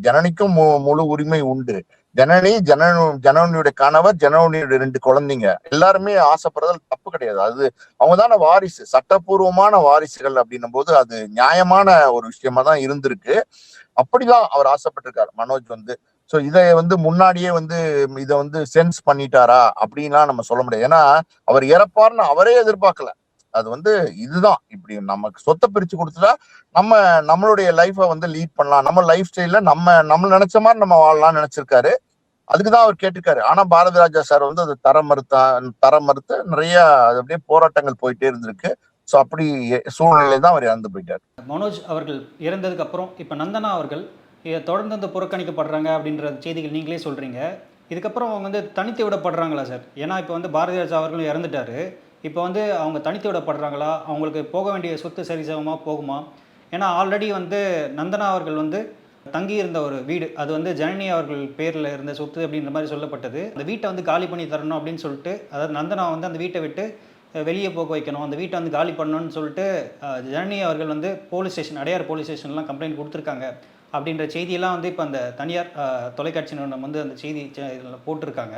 ஜனனிக்கும் முழு உரிமை உண்டு. ஜனனியுடைய கணவர், ஜனனியுடைய 2 குழந்தைங்க எல்லாருமே ஆசைப்படுறதுல தப்பு கிடையாது. அது அவங்க தானே வாரிசு, சட்டப்பூர்வமான வாரிசுகள் அப்படின்னும் போது அது நியாயமான ஒரு விஷயமா தான் இருந்திருக்கு. அப்படிதான் அவர் ஆசைப்பட்டிருக்காரு மனோஜ் வந்து. சோ இதை வந்து முன்னாடியே வந்து இதை வந்து சென்ஸ் பண்ணிட்டாரா அப்படின்லாம் நம்ம சொல்ல முடியாது. ஏன்னா அவர் இறப்பார்னு அவரே எதிர்பார்க்கல. அது வந்து இதுதான், இப்படி நமக்கு சொத்தை பிரிச்சு கொடுத்துட்டா நம்மளுடைய லைஃபை வந்து லீட் பண்ணலாம், நம்ம லைஃப் ஸ்டைல நம்ம நினைச்ச மாதிரி நம்ம வாழலாம்னு நினைச்சிருக்காரு. அதுக்குதான் அவர் கேட்டிருக்காரு. ஆனா பாரதி ராஜா சார் வந்து அது தரம் மறுத்து நிறைய அது அப்படியே போராட்டங்கள் போயிட்டே இருந்திருக்கு. சோ அப்படி சூழ்நிலை தான் அவர் இறந்து போயிட்டார். மனோஜ் அவர்கள் இறந்ததுக்கு அப்புறம் இப்போ நந்தனா அவர்கள் தொடர்ந்து வந்து புறக்கணிக்கப்படுறாங்க அப்படின்ற செய்திகள் நீங்களே சொல்கிறீங்க. இதுக்கப்புறம் அவங்க வந்து தனித்து விடப்படுறாங்களா சார்? ஏன்னா இப்போ வந்து பாரதி ராஜா அவர்களும் இறந்துட்டாரு. இப்போ வந்து அவங்க தனித்து விடப்படுறாங்களா? அவங்களுக்கு போக வேண்டிய சொத்து சரிசமமாக போகுமா? ஏன்னா ஆல்ரெடி வந்து நந்தனா அவர்கள் வந்து தங்கியிருந்த ஒரு வீடு, அது வந்து ஜனனி அவர்கள் பேரில் இருந்த சொத்து அப்படின்ற மாதிரி சொல்லப்பட்டது. அந்த வீட்டை வந்து காலி பண்ணி தரணும் அப்படின்னு சொல்லிட்டு, அதாவது நந்தனா வந்து அந்த வீட்டை விட்டு வெளியே போக வைக்கணும், அந்த வீட்டை வந்து காலி பண்ணணும்னு சொல்லிட்டு ஜனனி அவர்கள் வந்து போலீஸ் ஸ்டேஷன், அடையார் போலீஸ் ஸ்டேஷன்லாம் கம்ப்ளைண்ட் கொடுத்துருக்காங்க அப்படின்ற செய்தியெல்லாம் வந்து இப்போ அந்த தனியார் தொலைக்காட்சி நிறுவனம் வந்து அந்த செய்தி போட்டிருக்காங்க.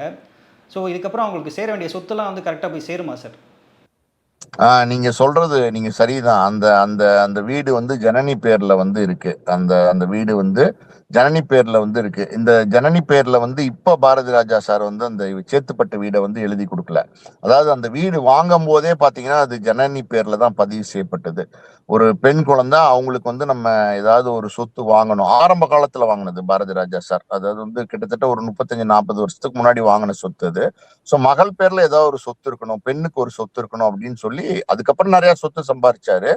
ஸோ இதுக்கப்புறம் அவங்களுக்கு சேர வேண்டிய சொத்துலாம் வந்து கரெக்டாக போய் சேருமா சார்? நீங்க சொல்றது நீங்க சரிதான். அந்த அந்த அந்த வீடு வந்து ஜனனி பேர்ல வந்து இருக்கு. அந்த அந்த வீடு வந்து ஜனனி பேர்ல வந்து இருக்கு. இந்த ஜனனி பேர்ல வந்து இப்ப பாரதி ராஜா சார் வந்து அந்த சேத்துப்பட்டு வீடை வந்து எழுதி கொடுக்கல. அதாவது அந்த வீடு வாங்கும் போதே பாத்தீங்கன்னா அது ஜனனி பேர்ல தான் பதிவு செய்யப்பட்டது. ஒரு பெண் குழந்தை, அவங்களுக்கு வந்து நம்ம ஏதாவது ஒரு சொத்து வாங்கணும். ஆரம்ப காலத்துல வாங்கினது பாரதி ராஜா சார். அதாவது வந்து கிட்டத்தட்ட ஒரு 35 40 வருஷத்துக்கு முன்னாடி வாங்கின சொத்து அது. சோ மகள் பேர்ல ஏதாவது ஒரு சொத்து இருக்கணும், பெண்ணுக்கு ஒரு சொத்து இருக்கணும் அப்படின்னு சொல்லி அதுக்கப்புறம் நிறைய சொத்து சம்பாரிச்சாரு.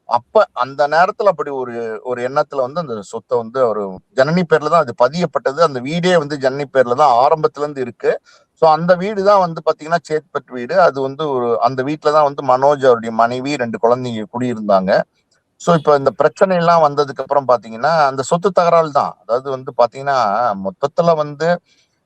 அப்ப அந்த நேரத்துல அப்படி ஒரு ஒரு எண்ணத்துல வந்து அந்த சொத்தை வந்து ஒரு ஜனனி பேர்ல தான் அது பதியப்பட்டது. அந்த வீடே வந்து ஜனனி பேர்ல தான் ஆரம்பத்துல இருந்து இருக்கு. சோ அந்த வீடு தான் வந்து பாத்தீங்கன்னா சேத்பட் வீடு. அது வந்து ஒரு அந்த வீட்டுலதான் வந்து மனோஜ் அவருடைய மனைவி 2 குழந்தைங்க குடியிருந்தாங்க. சோ இப்ப இந்த பிரச்சனை எல்லாம் வந்ததுக்கு அப்புறம் பாத்தீங்கன்னா அந்த சொத்து தகராறு தான். அதாவது வந்து பாத்தீங்கன்னா மொத்தத்துல வந்து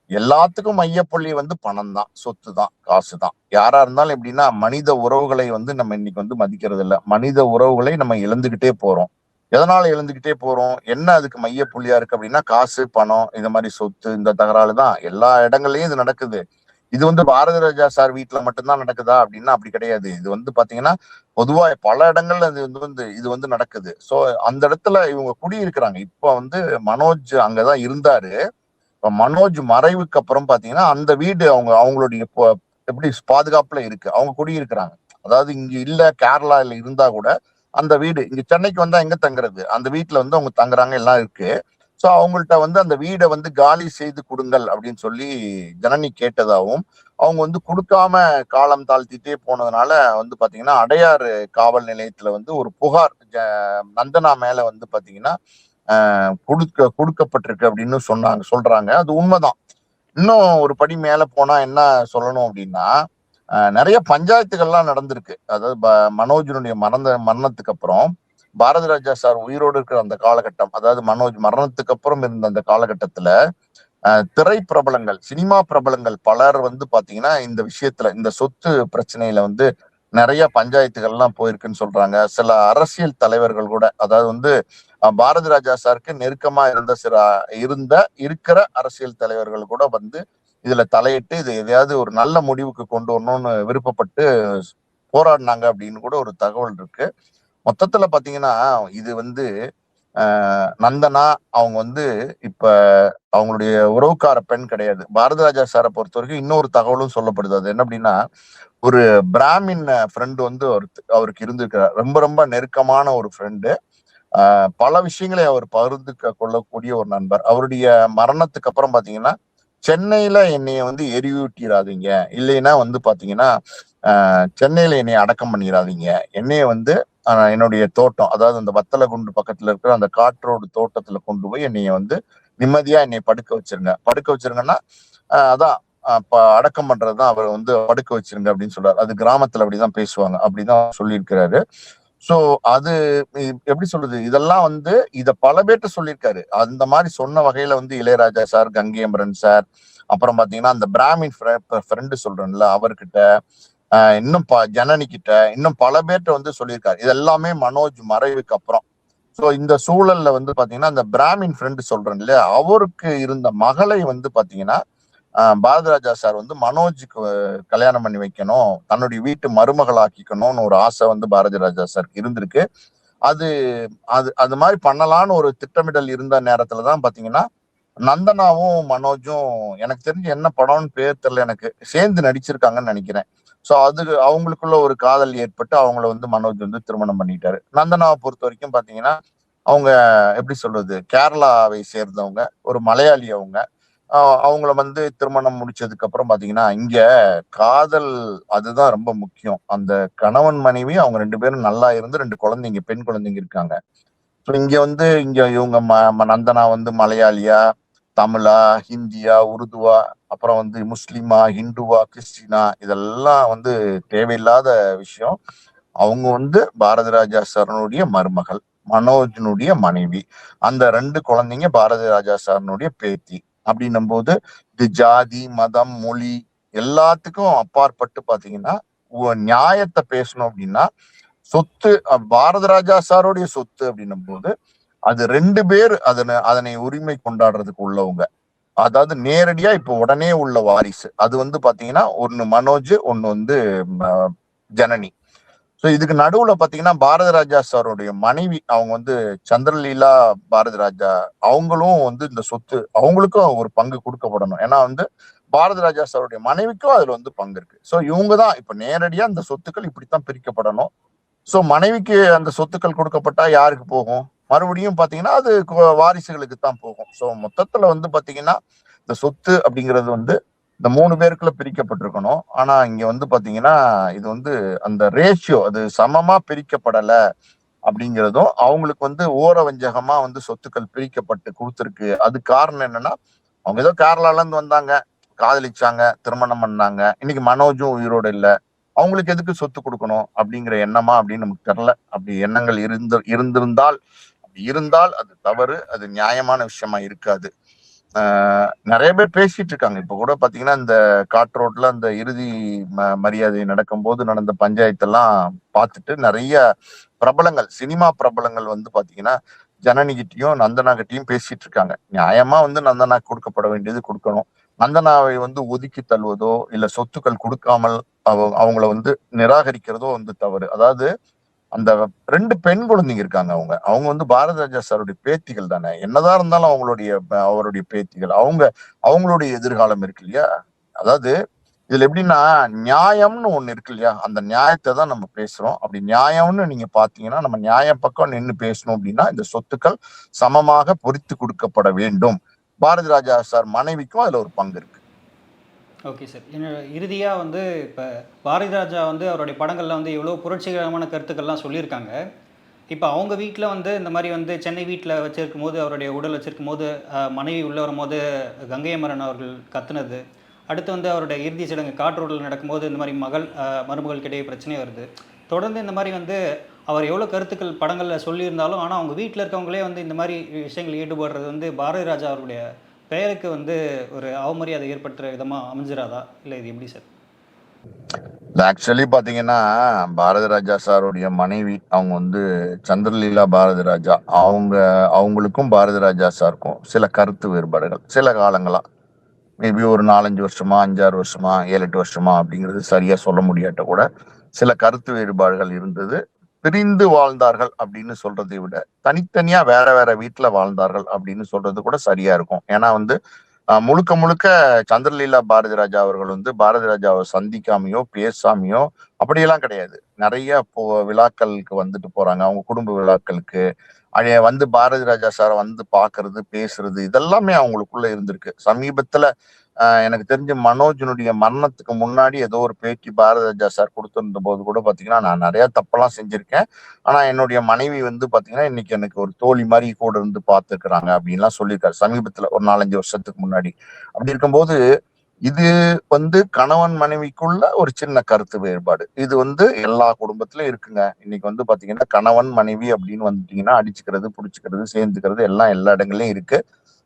எல்லாத்துக்கும் மையப்புள்ளி வந்து பணம் தான், சொத்து தான், காசு தான். யாரா இருந்தாலும் எப்படின்னா மனித உறவுகளை வந்து நம்ம இன்னைக்கு வந்து மதிக்கிறது இல்ல. மனித உறவுகளை நம்ம இழந்துகிட்டே போறோம். எதனால இழந்துகிட்டே போறோம்? என்ன அதுக்கு மையப்புள்ளியா இருக்கு அப்படின்னா காசு, பணம், இந்த மாதிரி சொத்து, இந்த தகராறு தான் எல்லா இடங்கள்லயும் இது நடக்குது. இது வந்து பாரதி ராஜா சார் வீட்டுல மட்டும்தான் நடக்குதா அப்படின்னா அப்படி கிடையாது. இது வந்து பாத்தீங்கன்னா பொதுவா பல இடங்கள்ல இது வந்து நடக்குது. சோ அந்த இடத்துல இவங்க குடியிருக்கிறாங்க. இப்ப வந்து மனோஜ் அங்கதான் இருந்தாரு. இப்ப மனோஜ் மறைவுக்கு அப்புறம் பாத்தீங்கன்னா அந்த வீடு அவங்களுடைய எப்படி பாதுகாப்புல இருக்கு, அவங்க குடியிருக்கிறாங்க. அதாவது இங்க இல்ல, கேரளால இருந்தா கூட அந்த வீடு இங்க சென்னைக்கு வந்தா எங்க தங்குறது, அந்த வீட்டுல வந்து அவங்க தங்குறாங்க, எல்லாம் இருக்கு. சோ அவங்கள்ட்ட வந்து அந்த வீடை வந்து காலி செய்து கொடுங்கள் அப்படின்னு சொல்லி ஜனனி கேட்டதாகவும், அவங்க வந்து கொடுக்காம காலம் தாழ்த்திட்டே போனதுனால வந்து பாத்தீங்கன்னா அடையாறு காவல் நிலையத்துல வந்து ஒரு புகார் நந்தனா மேல வந்து பாத்தீங்கன்னா கொடுக்கப்பட்டிருக்கு அப்படின்னு சொல்றாங்க. அது உண்மைதான். இன்னும் ஒரு படி மேல போனா என்ன சொல்லணும் அப்படின்னா, நிறைய பஞ்சாயத்துகள்லாம் நடந்திருக்கு. அதாவது மனோஜினுடைய மரணத்துக்கு அப்புறம் பாரதி ராஜா சார் உயிரோடு இருக்கிற அந்த காலகட்டம், அதாவது மனோஜ் மரணத்துக்கு அப்புறம் இருந்த அந்த காலகட்டத்துல திரை பிரபலங்கள், சினிமா பிரபலங்கள் பலர் வந்து பாத்தீங்கன்னா இந்த விஷயத்துல, இந்த சொத்து பிரச்சனையில வந்து நிறைய பஞ்சாயத்துகள்லாம் போயிருக்குன்னு சொல்றாங்க. சில அரசியல் தலைவர்கள் கூட, அதாவது வந்து பாரதி ராஜா சாருக்கு நெருக்கமா இருந்த இருக்கிற அரசியல் தலைவர்கள் கூட வந்து இதுல தலையிட்டு இது எதையாவது ஒரு நல்ல முடிவுக்கு கொண்டு வரணும்னு விருப்பப்பட்டு போராடினாங்க அப்படின்னு கூட ஒரு தகவல் இருக்கு. மொத்தத்துல பாத்தீங்கன்னா இது வந்து நந்தனா அவங்க வந்து இப்ப அவங்களுடைய உறவுக்கார பெண் கிடையாது. பாரதி ராஜா சாரை பொறுத்த வரைக்கும் இன்னொரு தகவலும் சொல்லப்படுது. அது என்ன அப்படின்னா, ஒரு பிராமின் ஃப்ரெண்டு வந்து அவருக்கு இருந்திருக்கிறார். ரொம்ப ரொம்ப நெருக்கமான ஒரு ஃப்ரெண்டு. பல விஷயங்களை அவர் பகிர்ந்து கொள்ளக்கூடிய ஒரு நண்பர். அவருடைய மரணத்துக்கு அப்புறம் பாத்தீங்கன்னா, சென்னையில என்னைய வந்து எரியூட்டிடாதீங்க, இல்லைன்னா வந்து பாத்தீங்கன்னா சென்னையில என்னைய அடக்கம் பண்ணிடாதீங்க, என்னைய வந்து என்னுடைய தோட்டம், அதாவது அந்த வத்தலகுண்டு பக்கத்துல இருக்கிற அந்த காற்றோடு தோட்டத்துல கொண்டு போய் என்னைய வந்து நிம்மதியா என்னைய படுக்க வச்சிருங்கன்னா அதான் அடக்கம் பண்றதுதான் அவர் வந்து படுக்க வச்சிருங்க அப்படின்னு சொல்றாரு. அது கிராமத்துல அப்படிதான் பேசுவாங்க, அப்படிதான் சொல்லியிருக்கிறாரு. சோ அது எப்படி சொல்றது, இதெல்லாம் வந்து இத பல பேர்ட்ட சொல்லியிருக்காரு. அந்த மாதிரி சொன்ன வகையில வந்து இளையராஜா சார், கங்கை அமரன் சார், அப்புறம் பாத்தீங்கன்னா அந்த பிராமின் ஃப்ரெண்டு சொல்றேன்ல அவர்கிட்ட, இன்னும் ஜனனி கிட்ட, இன்னும் பல பேர்ட்ட வந்து சொல்லியிருக்காரு. இது எல்லாமே மனோஜ் மறைவுக்கு அப்புறம். சோ இந்த சூழல்ல வந்து பாத்தீங்கன்னா அந்த பிராமின் ஃப்ரெண்டு சொல்றேன் இல்லையா, அவருக்கு இருந்த மகளை வந்து பாத்தீங்கன்னா பாரதி ராஜா சார் வந்து மனோஜுக்கு கல்யாணம் பண்ணி வைக்கணும், தன்னுடைய வீட்டு மருமகள் ஆக்கிக்கணும்னு ஒரு ஆசை வந்து பாரதி ராஜா சாருக்கு இருந்திருக்கு. அது அது அது மாதிரி பண்ணலான்னு ஒரு திட்டமிடல் இருந்த நேரத்துலதான் பாத்தீங்கன்னா நந்தனாவும் மனோஜும், எனக்கு தெரிஞ்சு என்ன படம்னு பேர் தெரியல, எனக்கு சேர்ந்து நடிச்சிருக்காங்கன்னு நினைக்கிறேன். சோ அது அவங்களுக்குள்ள ஒரு காதல் ஏற்பட்டு அவங்கள வந்து மனோஜ் வந்து திருமணம் பண்ணிட்டாரு. நந்தனாவை பொறுத்த வரைக்கும் பாத்தீங்கன்னா அவங்க எப்படி சொல்றது, கேரளாவை சேர்ந்தவங்க, ஒரு மலையாளி அவங்க. அவங்கள வந்து திருமணம் முடிச்சதுக்கு அப்புறம் பாத்தீங்கன்னா இங்க காதல் அதுதான் ரொம்ப முக்கியம். அந்த கணவன் மனைவி அவங்க 2 பேரும் நல்லா இருந்து 2 குழந்தைங்க, பெண் குழந்தைங்க இருக்காங்க. ஸோ இங்க வந்து இவங்க நந்தனா வந்து மலையாளியா, தமிழா, ஹிந்தியா, உருதுவா, அப்புறம் வந்து முஸ்லிமா, ஹிந்துவா, கிறிஸ்டினா, இதெல்லாம் வந்து தேவையில்லாத விஷயம். அவங்க வந்து பாரதி ராஜா சாரனுடைய மருமகள், மனோஜினுடைய மனைவி. அந்த 2 குழந்தைங்க பாரதி ராஜா சாரனுடைய பேத்தி. அப்படின்னும் போது இது ஜாதி, மதம், மொழி எல்லாத்துக்கும் அப்பாற்பட்டு பாத்தீங்கன்னா நியாயத்தை பேசணும் அப்படின்னா, சொத்து பாரதி ராஜா சாருடைய சொத்து அப்படின்னும் போது அது 2 பேர் அதனை உரிமை கொண்டாடுறதுக்கு உள்ளவங்க. அதாவது நேரடியா இப்ப உடனே உள்ள வாரிசு. அது வந்து பாத்தீங்கன்னா ஒண்ணு மனோஜ், ஒண்ணு வந்து ஜனனி. சோ இதுக்கு நடுவுல பாத்தீங்கன்னா பாரதி ராஜா சாருடைய மனைவி, அவங்க வந்து சந்திரலீலா பாரதி ராஜா, அவங்களும் வந்து இந்த சொத்து அவங்களுக்கும் ஒரு பங்கு கொடுக்கப்படணும். ஏன்னா வந்து பாரதி ராஜா சாருடைய மனைவிக்கும் அதுல வந்து பங்கு இருக்கு. சோ இவங்கதான் இப்ப நேரடியா இந்த சொத்துக்கள் இப்படித்தான் பிரிக்கப்படணும். சோ மனைவிக்கு அந்த சொத்துக்கள் கொடுக்கப்பட்டா யாருக்கு போகும்? மறுபடியும் பாத்தீங்கன்னா அது வாரிசுகளுக்கு தான் போகும். சோ மொத்தத்துல வந்து பாத்தீங்கன்னா இந்த சொத்து அப்படிங்கிறது வந்து இந்த 3 பேருக்குள்ள பிரிக்கப்பட்டிருக்கணும். ஆனா இங்க வந்து பாத்தீங்கன்னா இது வந்து அந்த ரேஷியோ அது சமமா பிரிக்கப்படல அப்படிங்கிறதும், அவங்களுக்கு வந்து ஓரவஞ்சகமா வந்து சொத்துக்கள் பிரிக்கப்பட்டு கொடுத்துருக்கு. அது காரணம் என்னன்னா, அவங்க ஏதோ கேரளால இருந்து வந்தாங்க, காதலிச்சாங்க, திருமணம் பண்ணாங்க, இன்னைக்கு மனோஜும் உயிரோட இல்ல, அவங்களுக்கு எதுக்கு சொத்து கொடுக்கணும் அப்படிங்கிற எண்ணமா அப்படின்னு நமக்கு தெரியல. அப்படி எண்ணங்கள் இருந்திருந்தால், அப்படி இருந்தால் அது தவறு, அது நியாயமான விஷயமா இருக்காது. நிறைய பேர் பேசிட்டு இருக்காங்க. இப்ப கூட பாத்தீங்கன்னா இந்த காட்ரோட்ல அந்த இறுதி மரியாதை நடக்கும் போது நடந்த பஞ்சாயத்தெல்லாம் பார்த்துட்டு நிறைய பிரபலங்கள், சினிமா பிரபலங்கள் வந்து பாத்தீங்கன்னா ஜனனிகிட்டையும் நந்தனா கிட்டையும் பேசிட்டு இருக்காங்க. நியாயமா வந்து நந்தனா கொடுக்கப்பட வேண்டியது கொடுக்கணும். நந்தனாவை வந்து ஒதுக்கி தள்ளுவதோ இல்ல சொத்துக்கள் கொடுக்காமல் அவங்கள வந்து நிராகரிக்கிறதோ வந்து தவறு. அதாவது அந்த 2 பெண் குழந்தைங்க இருக்காங்க. அவங்க அவங்க வந்து பாரதி ராஜா சாருடைய பேத்திகள் தானே. என்னதான் இருந்தாலும் அவருடைய பேத்திகள். அவங்களுடைய எதிர்காலம் இருக்கு இல்லையா? அதாவது இதுல எப்படின்னா நியாயம்னு ஒண்ணு இருக்கு இல்லையா? அந்த நியாயத்தை தான் நம்ம பேசுறோம். அப்படி நியாயம்னு நீங்க பாத்தீங்கன்னா நம்ம நியாய பக்கம் நின்று பேசணும் அப்படின்னா இந்த சொத்துக்கள் சமமாக பொறித்து கொடுக்கப்பட வேண்டும். பாரதி ராஜா சார் மனைவிக்கும் அதுல ஒரு பங்கு இருக்கு. Okay sir. இறுதியாக வந்து இப்போ பாரதி ராஜா வந்து அவருடைய படங்களில் வந்து எவ்வளோ புரட்சிகரமான கருத்துக்கள்லாம் சொல்லியிருக்காங்க. இப்போ அவங்க வீட்டில் வந்து இந்த மாதிரி வந்து சென்னை வீட்டில் வச்சிருக்கும் போது, அவருடைய உடல் வச்சிருக்கும் போது, மனைவி உள்ளே வரும்போது கங்கை அமரன் அவர்கள் கத்துனது, அடுத்து வந்து அவருடைய இறுதி சடங்கு காற்றோட்டில் நடக்கும்போது இந்த மாதிரி மருமகளுக்கிடையே பிரச்சனை வருது. தொடர்ந்து இந்த மாதிரி வந்து அவர் எவ்வளோ கருத்துக்கள் படங்களில் சொல்லியிருந்தாலும், ஆனால் அவங்க வீட்டில் இருக்கவங்களே வந்து இந்த மாதிரி விஷயங்கள் ஈடுபடுறது வந்து பாரதி ராஜா அவருடைய பெயருக்கு வந்து ஒரு அவமரியாதை ஏற்படுத்துகிற விதமாக அமைஞ்சிராதா? இல்லை இது எப்படி சார்? ஆக்சுவலி பாத்தீங்கன்னா, பாரதி ராஜா சாருடைய மனைவி அவங்க வந்து சந்திரலீலா பாரதி ராஜா. அவங்களுக்கும் பாரதி ராஜா சாருக்கும் சில கருத்து வேறுபாடுகள் சில காலங்களா, மேபி ஒரு 4-5 வருஷமா, 5-6 வருஷமா, 7-8 வருஷமா அப்படிங்கிறது சரியா சொல்ல முடியாட்ட கூட சில கருத்து வேறுபாடுகள் இருந்தது. பிரிந்து வாழ்ந்தார்கள் அப்படின்னு சொல்றதை விட தனித்தனியா வேற வேற வீட்டுல வாழ்ந்தார்கள் அப்படின்னு சொல்றது கூட சரியா இருக்கும். ஏன்னா வந்து முழுக்க முழுக்க சந்திரலீலா பாரதி ராஜா அவர்கள் வந்து பாரதி ராஜாவை சந்திக்காமையோ பேசாமையோ அப்படியெல்லாம் கிடையாது. நிறைய விழாக்களுக்கு வந்துட்டு போறாங்க, அவங்க குடும்ப விழாக்களுக்கு வந்து பாரதி ராஜா சாரை வந்து பாக்குறது பேசுறது இதெல்லாமே அவங்களுக்குள்ள இருந்திருக்கு. சமீபத்துல எனக்கு தெரிஞ்ச மனோஜனுடைய மரணத்துக்கு முன்னாடி ஏதோ ஒரு பேட்டி பாரதி ராஜா சார் கொடுத்திருந்த போது கூட பாத்தீங்கன்னா, நான் நிறைய தப்பெல்லாம் செஞ்சிருக்கேன், ஆனா என்னுடைய மனைவி வந்து பாத்தீங்கன்னா இன்னைக்கு எனக்கு ஒரு தோழி மாதிரி கூட இருந்து பார்த்துக்கிறாங்க அப்படின்லாம் சொல்லியிருக்காரு சமீபத்துல ஒரு 4-5 வருஷத்துக்கு முன்னாடி. அப்படி இருக்கும்போது இது வந்து கணவன் மனைவிக்குள்ள ஒரு சின்ன கருத்து வேறுபாடு. இது வந்து எல்லா குடும்பத்திலும் இருக்குங்க. இன்னைக்கு வந்து பாத்தீங்கன்னா கணவன் மனைவி அப்படின்னு வந்துட்டீங்கன்னா அடிச்சுக்கிறது, புடிச்சுக்கிறது, சேர்ந்துக்கிறது எல்லாம் எல்லா இடங்கள்லயும் இருக்கு.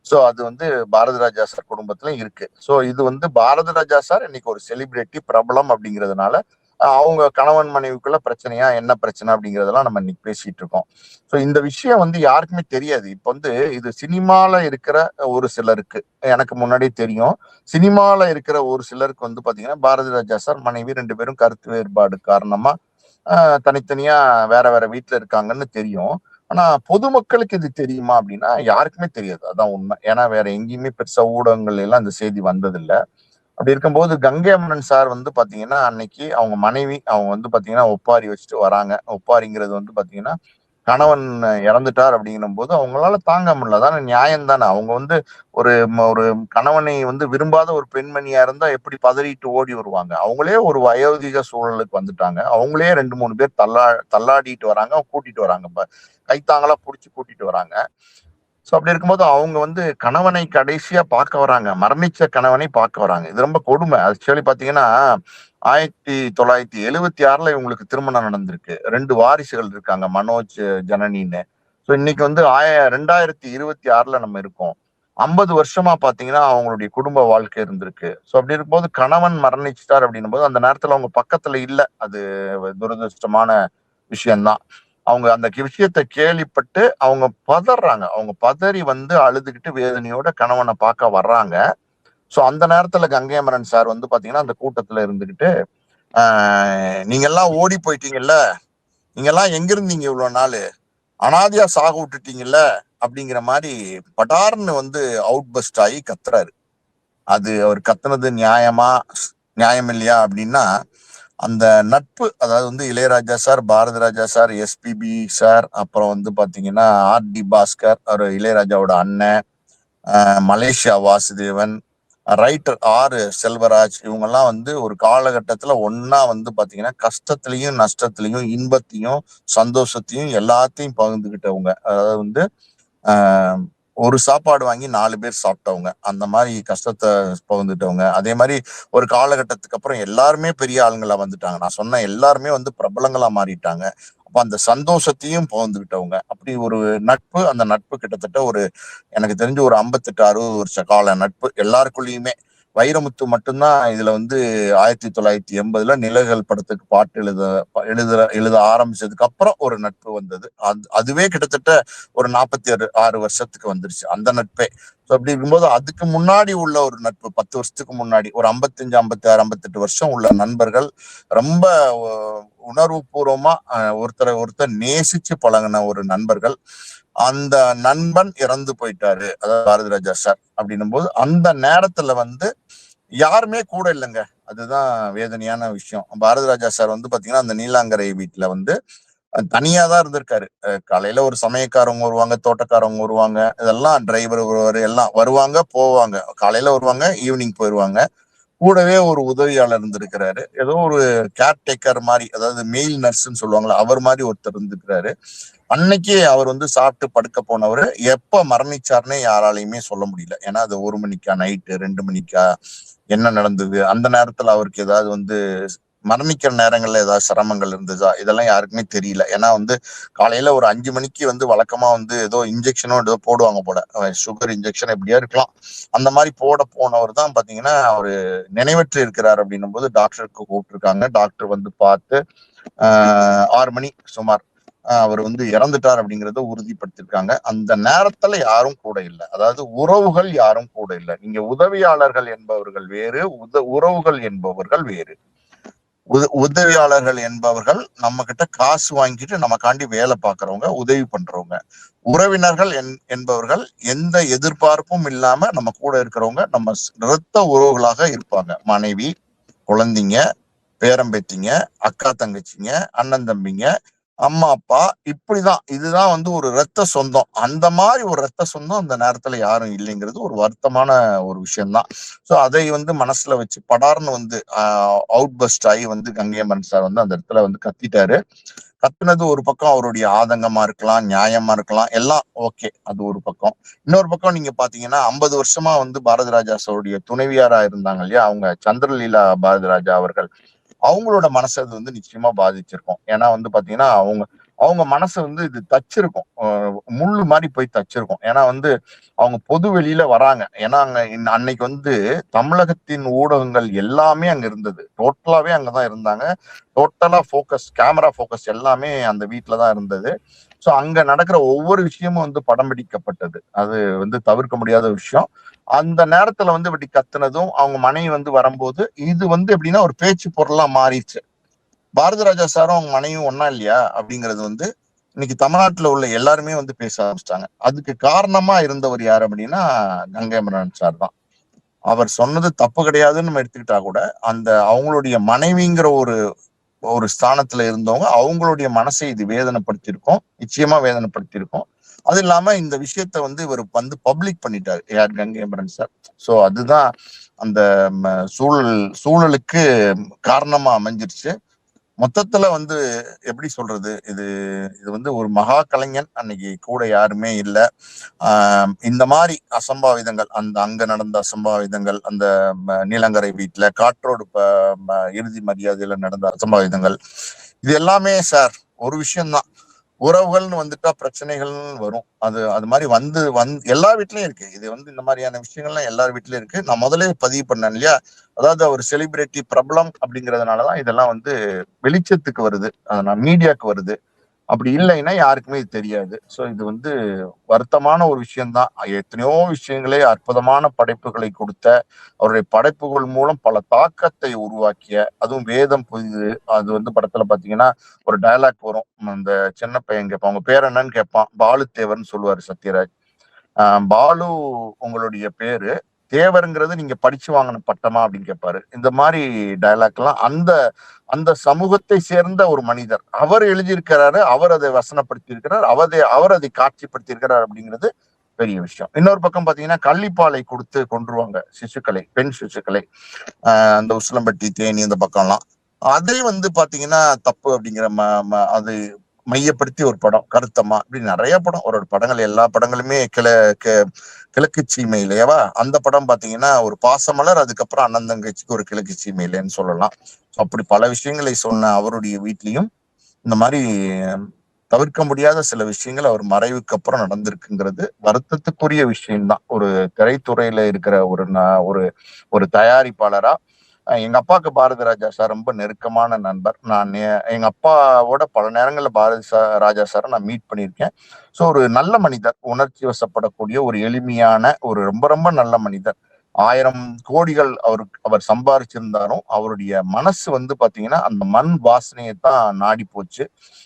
சோ அது வந்து பாரதி ராஜா சார் குடும்பத்திலும் இருக்கு. சோ இது வந்து பாரதி ராஜா சார் இன்னைக்கு ஒரு செலிபிரிட்டி பிரபலம் அப்படிங்கிறதுனால அவங்க கணவன் மனைவிக்குள்ள பிரச்சனையா என்ன பிரச்சனை அப்படிங்கிறதெல்லாம் நம்ம இன்னைக்கு பேசிட்டு இருக்கோம். சோ இந்த விஷயம் வந்து யாருக்குமே தெரியாது. இப்ப வந்து இது சினிமால இருக்கிற ஒரு சிலருக்கு எனக்கு முன்னாடியே தெரியும். சினிமால இருக்கிற ஒரு சிலருக்கு வந்து பாத்தீங்கன்னா பாரதி ராஜா சார் மனைவி 2 பேரும் கருத்து வேறுபாடு காரணமா தனித்தனியா வேற வேற வீட்டுல இருக்காங்கன்னு தெரியும். ஆனா பொதுமக்களுக்கு இது தெரியுமா அப்படின்னா யாருக்குமே தெரியாது. அதான் உண்மை. ஏன்னா வேற எங்கேயுமே பெருசா ஊடகங்கள் எல்லாம் இந்த செய்தி வந்ததில்லை. அப்படி இருக்கும்போது கங்கை அமரன் சார் வந்து பாத்தீங்கன்னா அன்னைக்கு அவங்க மனைவி அவங்க வந்து பாத்தீங்கன்னா ஒப்பாரி வச்சுட்டு வராங்க. ஒப்பாரிங்கிறது வந்து பாத்தீங்கன்னா கணவன் இறந்துட்டார் அப்படிங்கும் போது அவங்களால தாங்க முடியல. அதான நியாயம் தானே. அவங்க வந்து ஒரு ஒரு கணவனை வந்து விரும்பாத ஒரு பெண்மணியா இருந்தா எப்படி பதறிட்டு ஓடி வருவாங்க. அவங்களே ஒரு வயோதிக சூழலுக்கு வந்துட்டாங்க. அவங்களே 2-3 பேர் தள்ளாடிட்டு வராங்க, கூட்டிட்டு வராங்க, கைத்தாங்களா புடிச்சு கூட்டிட்டு வராங்க. சோ அப்படி இருக்கும்போது அவங்க வந்து கணவனை கடைசியா பார்க்க வராங்க, மரணிச்ச கணவனை பார்க்க வராங்க. இது ரொம்ப கொடுமை. ஆக்சுவலி பாத்தீங்கன்னா 1976 இவங்களுக்கு திருமணம் நடந்திருக்கு. 2 வாரிசுகள் இருக்காங்க, மனோஜ், ஜனனின்னு. சோ இன்னைக்கு வந்து 2026 நம்ம இருக்கோம். 50 வருஷமா பாத்தீங்கன்னா அவங்களுடைய குடும்ப வாழ்க்கை இருந்திருக்கு. சோ அப்படி இருக்கும்போது கணவன் மரணிச்சிட்டார் அப்படின்னும் போது அந்த நேரத்துல அவங்க பக்கத்துல இல்ல. அது துரதிருஷ்டமான விஷயம்தான். அவங்க அந்த விஷயத்த கேள்விப்பட்டு அவங்க பதறாங்க. அவங்க பதறி வந்து அழுதுகிட்டு வேதனையோட கணவனை பார்க்க வர்றாங்க. சோ அந்த நேரத்துல கங்கை அமரன் சார் வந்து பாத்தீங்கன்னா அந்த கூட்டத்துல இருந்துகிட்டு நீங்க எல்லாம் ஓடி போயிட்டீங்கல்ல, நீங்க எல்லாம் எங்க இருந்தீங்க இவ்வளவு நாளு, அனாதையா சாக விட்டுட்டீங்கல்ல அப்படிங்கிற மாதிரி படார்னு வந்து அவுட் பஸ்ட் ஆகி கத்துறாரு. அது அவர் கத்துனது நியாயம் இல்லையா அப்படின்னா, அந்த நட்பு, அதாவது வந்து Ilaiyaraaja sir, Bharathi Raja sir, SPB sir, அப்புறம் வந்து பாத்தீங்கன்னா ஆர்.டி. பாஸ்கர், அவர் இளையராஜாவோட அண்ணன், Malaysia Vasudevan, writer R Selvaraj, இவங்கெல்லாம் வந்து ஒரு காலகட்டத்துல ஒன்னா வந்து பாத்தீங்கன்னா கஷ்டத்திலையும் நஷ்டத்திலையும் இன்பத்தையும் சந்தோஷத்தையும் எல்லாத்தையும் பகிர்ந்துகிட்டவங்க. அதாவது வந்து ஆஹ் ஒரு சாப்பாடு வாங்கி 4 பேர் சாப்பிட்டவங்க, அந்த மாதிரி கஷ்டத்தை பகிர்ந்துட்டவங்க. அதே மாதிரி ஒரு காலகட்டத்துக்கு அப்புறம் எல்லாருமே பெரிய ஆளுங்களா வந்துட்டாங்க. நான் சொன்ன எல்லாருமே வந்து பிரபலங்களா மாறிட்டாங்க. அப்ப அந்த சந்தோஷத்தையும் பகிர்ந்துகிட்டவங்க. அப்படி ஒரு நட்பு, அந்த நட்பு கிட்டத்தட்ட ஒரு எனக்கு தெரிஞ்சு ஒரு 58-60 வருஷ கால நட்பு எல்லாருக்குள்ளயுமே. வைரமுத்து மட்டும்தான் இதுல வந்து 1980 நிழல்கள் படத்துக்கு பாட்டு எழுத ஆரம்பிச்சதுக்கு அப்புறம் ஒரு நட்பு வந்தது. அதுவே கிட்டத்தட்ட ஒரு 46 வருஷத்துக்கு வந்துருச்சு அந்த நட்பே. ஸோ அப்படி இருக்கும்போது அதுக்கு முன்னாடி உள்ள ஒரு நட்பு 10 வருஷத்துக்கு முன்னாடி ஒரு 55, 56, 58 வருஷம் உள்ள நண்பர்கள் ரொம்ப உணர்வு பூர்வமா ஒருத்தர் நேசிச்சு பழகின ஒரு நண்பர்கள். அந்த நண்பன் இறந்து போயிட்டாரு, அதாவது பாரதி ராஜா சார். அப்படின்னும் போது அந்த நேரத்துல வந்து யாருமே கூட இல்லைங்க. அதுதான் வேதனையான விஷயம். பாரதி ராஜா சார் வந்து பாத்தீங்கன்னா அந்த நீலாங்கரை வீட்டுல வந்து தனியா தான் இருந்திருக்காரு. காலையில ஒரு சமயக்காரவங்க வருவாங்க, தோட்டக்காரவங்க வருவாங்க, இதெல்லாம் டிரைவர் வருவாரு, எல்லாம் வருவாங்க போவாங்க. காலையில வருவாங்க, ஈவினிங் போயிருவாங்க. கூடவே ஒரு உதவியாளர் இருந்திருக்கிறாரு, ஏதோ ஒரு கேர்டேக்கர் மாதிரி, அதாவது மெயில் நர்ஸ்ன்னு சொல்லுவாங்களா, அவர் மாதிரி ஒருத்தர் இருந்திருக்கிறாரு. அன்னைக்கே அவர் வந்து சாப்பிட்டு படுக்க போனவர் எப்ப மரணிச்சாருன்னே யாராலையுமே சொல்ல முடியல. ஏன்னா அது 1 மணிக்கா, நைட்டு 2 மணிக்கா, என்ன நடந்தது, அந்த நேரத்துல அவருக்கு ஏதாவது வந்து மரணிக்கிற நேரங்கள்ல ஏதாவது சிரமங்கள் இருந்ததா, இதெல்லாம் யாருக்குமே தெரியல. ஏன்னா வந்து காலையில ஒரு 5 மணிக்கு வந்து வழக்கமா வந்து ஏதோ இன்ஜெக்ஷனோ ஏதோ போடுவாங்க போல, சுகர் இன்ஜெக்ஷன் எப்படியா இருக்கலாம். அந்த மாதிரி போட போனவர் தான் பாத்தீங்கன்னா அவரு நினைவற்று இருக்கிறார் அப்படின்னும் போது டாக்டருக்கு கூப்பிட்டுருக்காங்க. டாக்டர் வந்து பார்த்து 6 மணி சுமார் அவர் வந்து இறந்துட்டார் அப்படிங்கறத உறுதிப்படுத்திருக்காங்க. அந்த நேரத்துல யாரும் கூட இல்லை, அதாவது உறவுகள் யாரும் கூட இல்லை. நீங்க உதவியாளர்கள் என்பவர்கள் வேறு, உறவுகள் என்பவர்கள் வேறு. உதவியாளர்கள் என்பவர்கள் நம்ம கிட்ட காசு வாங்கிட்டு நமக்காண்டி வேலை பார்க்கறவங்க, உதவி பண்றவங்க. உறவினர்கள் என்பவர்கள் எந்த எதிர்பார்ப்பும் இல்லாம நம்ம கூட இருக்கிறவங்க, நம்ம இரத்த உறவுகளாக இருப்பாங்க. மனைவி, குழந்தைங்க, பேரம்பேத்திங்க, அக்கா தங்கச்சிங்க, அண்ணன் தம்பிங்க, அம்மா அப்பா, இப்படிதான். இதுதான் வந்து ஒரு இரத்த சொந்தம். அந்த மாதிரி ஒரு இரத்த சொந்தம் அந்த நேரத்துல யாரும் இல்லைங்கிறது ஒரு வருத்தமான ஒரு விஷயம்தான். சோ அதை வந்து மனசுல வச்சு படார்னு வந்து அவுட் பஸ்ட் ஆகி வந்து கங்கையமரன் சார் வந்து அந்த இடத்துல வந்து கத்திட்டாரு. கத்துனது ஒரு பக்கம் அவருடைய ஆதங்கமா இருக்கலாம், நியாயமா இருக்கலாம், எல்லாம் ஓகே, அது ஒரு பக்கம். இன்னொரு பக்கம் நீங்க பாத்தீங்கன்னா 50 வருஷமா வந்து பாரதி ராஜா சாருடைய துணைவியாரா இருந்தாங்க இல்லையா, அவங்க சந்திரலீலா பாரதி ராஜா அவர்கள், அவங்களோட மனசு அது வந்து நிச்சயமா பாதிச்சிருக்கும். ஏன்னா வந்து பாத்தீங்கன்னா அவங்க அவங்க மனசு வந்து இது தச்சிருக்கும், முள்ளு மாதிரி போய் தச்சிருக்கும். ஏன்னா வந்து அவங்க பொது வெளியில வராங்க. ஏன்னா அங்க அன்னைக்கு வந்து தமிழகத்தின் ஊடகங்கள் எல்லாமே அங்க இருந்தது, டோட்டலாவே அங்கதான் இருந்தாங்க. டோட்டலா போக்கஸ், கேமரா போக்கஸ் எல்லாமே அந்த வீட்டுலதான் இருந்தது. சோ அங்க நடக்கிற ஒவ்வொரு விஷயமும் வந்து படம் பிடிக்கப்பட்டது. அது வந்து தவிர்க்க முடியாத விஷயம். அந்த நேரத்துல வந்து இப்படி கத்துனதும் அவங்க மனைவி வந்து வரும்போது இது வந்து எப்படின்னா ஒரு பேச்சு பொருளா மாறிடுச்சு. பாரதி ராஜா சாரும் அவங்க மனைவியும் ஒன்னா இல்லையா அப்படிங்கிறது வந்து இன்னைக்கு தமிழ்நாட்டுல உள்ள எல்லாருமே வந்து பேச ஆரம்பிச்சிட்டாங்க. அதுக்கு காரணமா இருந்தவர் யாரு அப்படின்னா கங்கைமரன் சார் தான். அவர் சொன்னது தப்பு கிடையாதுன்னு நம்ம எடுத்துக்கிட்டா கூட, அந்த அவங்களுடைய மனைவிங்கிற ஒரு ஒரு ஸ்தானத்துல இருந்தவங்க, அவங்களுடைய மனசை இது வேதனைப்படுத்தியிருக்கோம், நிச்சயமா வேதனைப்படுத்தியிருக்கோம். அது இல்லாம இந்த விஷயத்த வந்து இவர் வந்து பப்ளிக் பண்ணிட்டாரு, யார், கங்கைமரன் சார். சோ அதுதான் அந்த சூழலுக்கு காரணமா அமைஞ்சிருச்சு. மொத்தத்துல வந்து எப்படி சொல்றது, இது இது வந்து ஒரு மகா கலைஞன், அன்னைக்கு கூட யாருமே இல்லை. இந்த மாதிரி அசம்பாவிதங்கள், அந்த அங்க நடந்த அசம்பாவிதங்கள், அந்த நீலங்கரை வீட்டுல காற்றோடு இறுதி மரியாதையில நடந்த அசம்பாவிதங்கள், இது எல்லாமே சார் ஒரு விஷயம்தான். உறவுகள்னு வந்துட்டா பிரச்சனைகள்னு வரும். அது அது மாதிரி வந்து எல்லா வீட்லயும் இருக்கு. இது வந்து இந்த மாதிரியான விஷயங்கள்லாம் எல்லார் வீட்லயும் இருக்கு. நான் முதலே பதிவு பண்ணேன் இல்லையா, அதாவது அவர் செலிபிரிட்டி, பிரபலம் அப்படிங்கிறதுனாலதான் இதெல்லாம் வந்து வெளிச்சத்துக்கு வருது, அதனால மீடியாவுக்கு வருது. அப்படி இல்லைன்னா யாருக்குமே இது தெரியாது. சோ இது வந்து வருத்தமான ஒரு விஷயம்தான். எத்தனையோ விஷயங்களே, அற்புதமான படைப்புகளை கொடுத்த, அவருடைய படைப்புகள் மூலம் பல தாக்கத்தை உருவாக்கிய, அதுவும் வேதம் புதிது, அது வந்து படத்துல பாத்தீங்கன்னா ஒரு டயலாக் வரும். அந்த சின்ன பையன் கேட்பான், அவங்க பேர் என்னன்னு கேட்பான். பாலு தேவர்னு சொல்லுவாரு சத்யராஜ். பாலு உங்களுடைய பேரு தேவருங்கிறது நீங்க படிச்சு வாங்கின பட்டமா அப்படின்னு கேட்பாரு. இந்த மாதிரி டயலாக் எல்லாம் அந்த அந்த சமூகத்தை சேர்ந்த ஒரு மனிதர் அவர் எழுதியிருக்கிறாரு, அவர் அதை வசனப்படுத்தி இருக்கிறார், அவர் அதை காட்சிப்படுத்தி இருக்கிறார் அப்படிங்கிறது பெரிய விஷயம். இன்னொரு பக்கம் பாத்தீங்கன்னா கள்ளிப்பாலை கொடுத்து கொன்றுவாங்க சிசுக்களை, பெண் சிசுக்களை, அந்த உசிலம்பட்டி, தேனி இந்த பக்கம்லாம். அதை வந்து பாத்தீங்கன்னா தப்பு அப்படிங்கிற அது மையப்படுத்தி ஒரு படம், கருத்தம்மா, இப்படி நிறைய படம், ஒரு படங்கள், எல்லா படங்களுமே கிழக்கு சீமையிலேவா, அந்த படம் பாத்தீங்கன்னா ஒரு பாசமலர், அதுக்கப்புறம் அண்ணன் தங்கச்சிக்கு ஒரு கிழக்கு சீமையிலேன்னு சொல்லலாம். அப்படி பல விஷயங்களை சொன்ன அவருடைய வீட்லயும் இந்த மாதிரி தவிர்க்க முடியாத சில விஷயங்கள் அவர் மறைவுக்கு அப்புறம் நடந்திருக்குங்கிறது வருத்தத்துக்குரிய விஷயம்தான். ஒரு திரைத்துறையில இருக்கிற ஒரு ஒரு தயாரிப்பாளரா எங்க அப்பாவுக்கு பாரதி ராஜா சார் ரொம்ப நெருக்கமான நண்பர். நான் எங்க அப்பாவோட பல நேரங்கள்ல பாரதி ராஜா சாரை நான் மீட் பண்ணியிருக்கேன். ஸோ ஒரு நல்ல மனிதர், உணர்ச்சி வசப்படக்கூடிய ஒரு எளிமையான ஒரு ரொம்ப ரொம்ப நல்ல மனிதர். 1000 கோடிகள் அவர் சம்பாரிச்சிருந்தாலும் அவருடைய மனசு வந்து பாத்தீங்கன்னா அந்த மண் வாசனையை தான் நாடி போச்சு.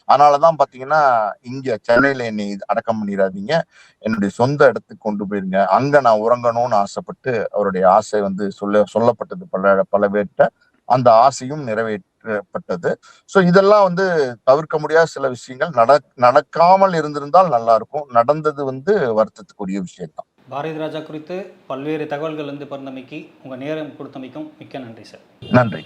அதனாலதான் பாத்தீங்கன்னா இங்க சென்னையில என்னை அடக்கம் பண்ணிடாதீங்க, என்னுடைய சொந்த இடத்துக்கு கொண்டு போயிருங்க, அங்க நான் உறங்கணும்னு ஆசைப்பட்டு அவருடைய ஆசை வந்து சொல்லப்பட்டது பல பேர்கிட்ட. அந்த ஆசையும் நிறைவேற்றப்பட்டது. சோ இதெல்லாம் வந்து தவிர்க்க முடியாத சில விஷயங்கள். நடக்காமல் இருந்திருந்தால் நல்லா இருக்கும். நடந்தது வந்து வருத்தத்துக்குரிய விஷயம் தான். பாரதி ராஜா குறித்து பல்வேறு தகவல்கள் வந்து பகிர்ந்தமைக்கு, உங்கள் நேரம் கொடுத்தமைக்கும் மிக்க நன்றி சார். நன்றி.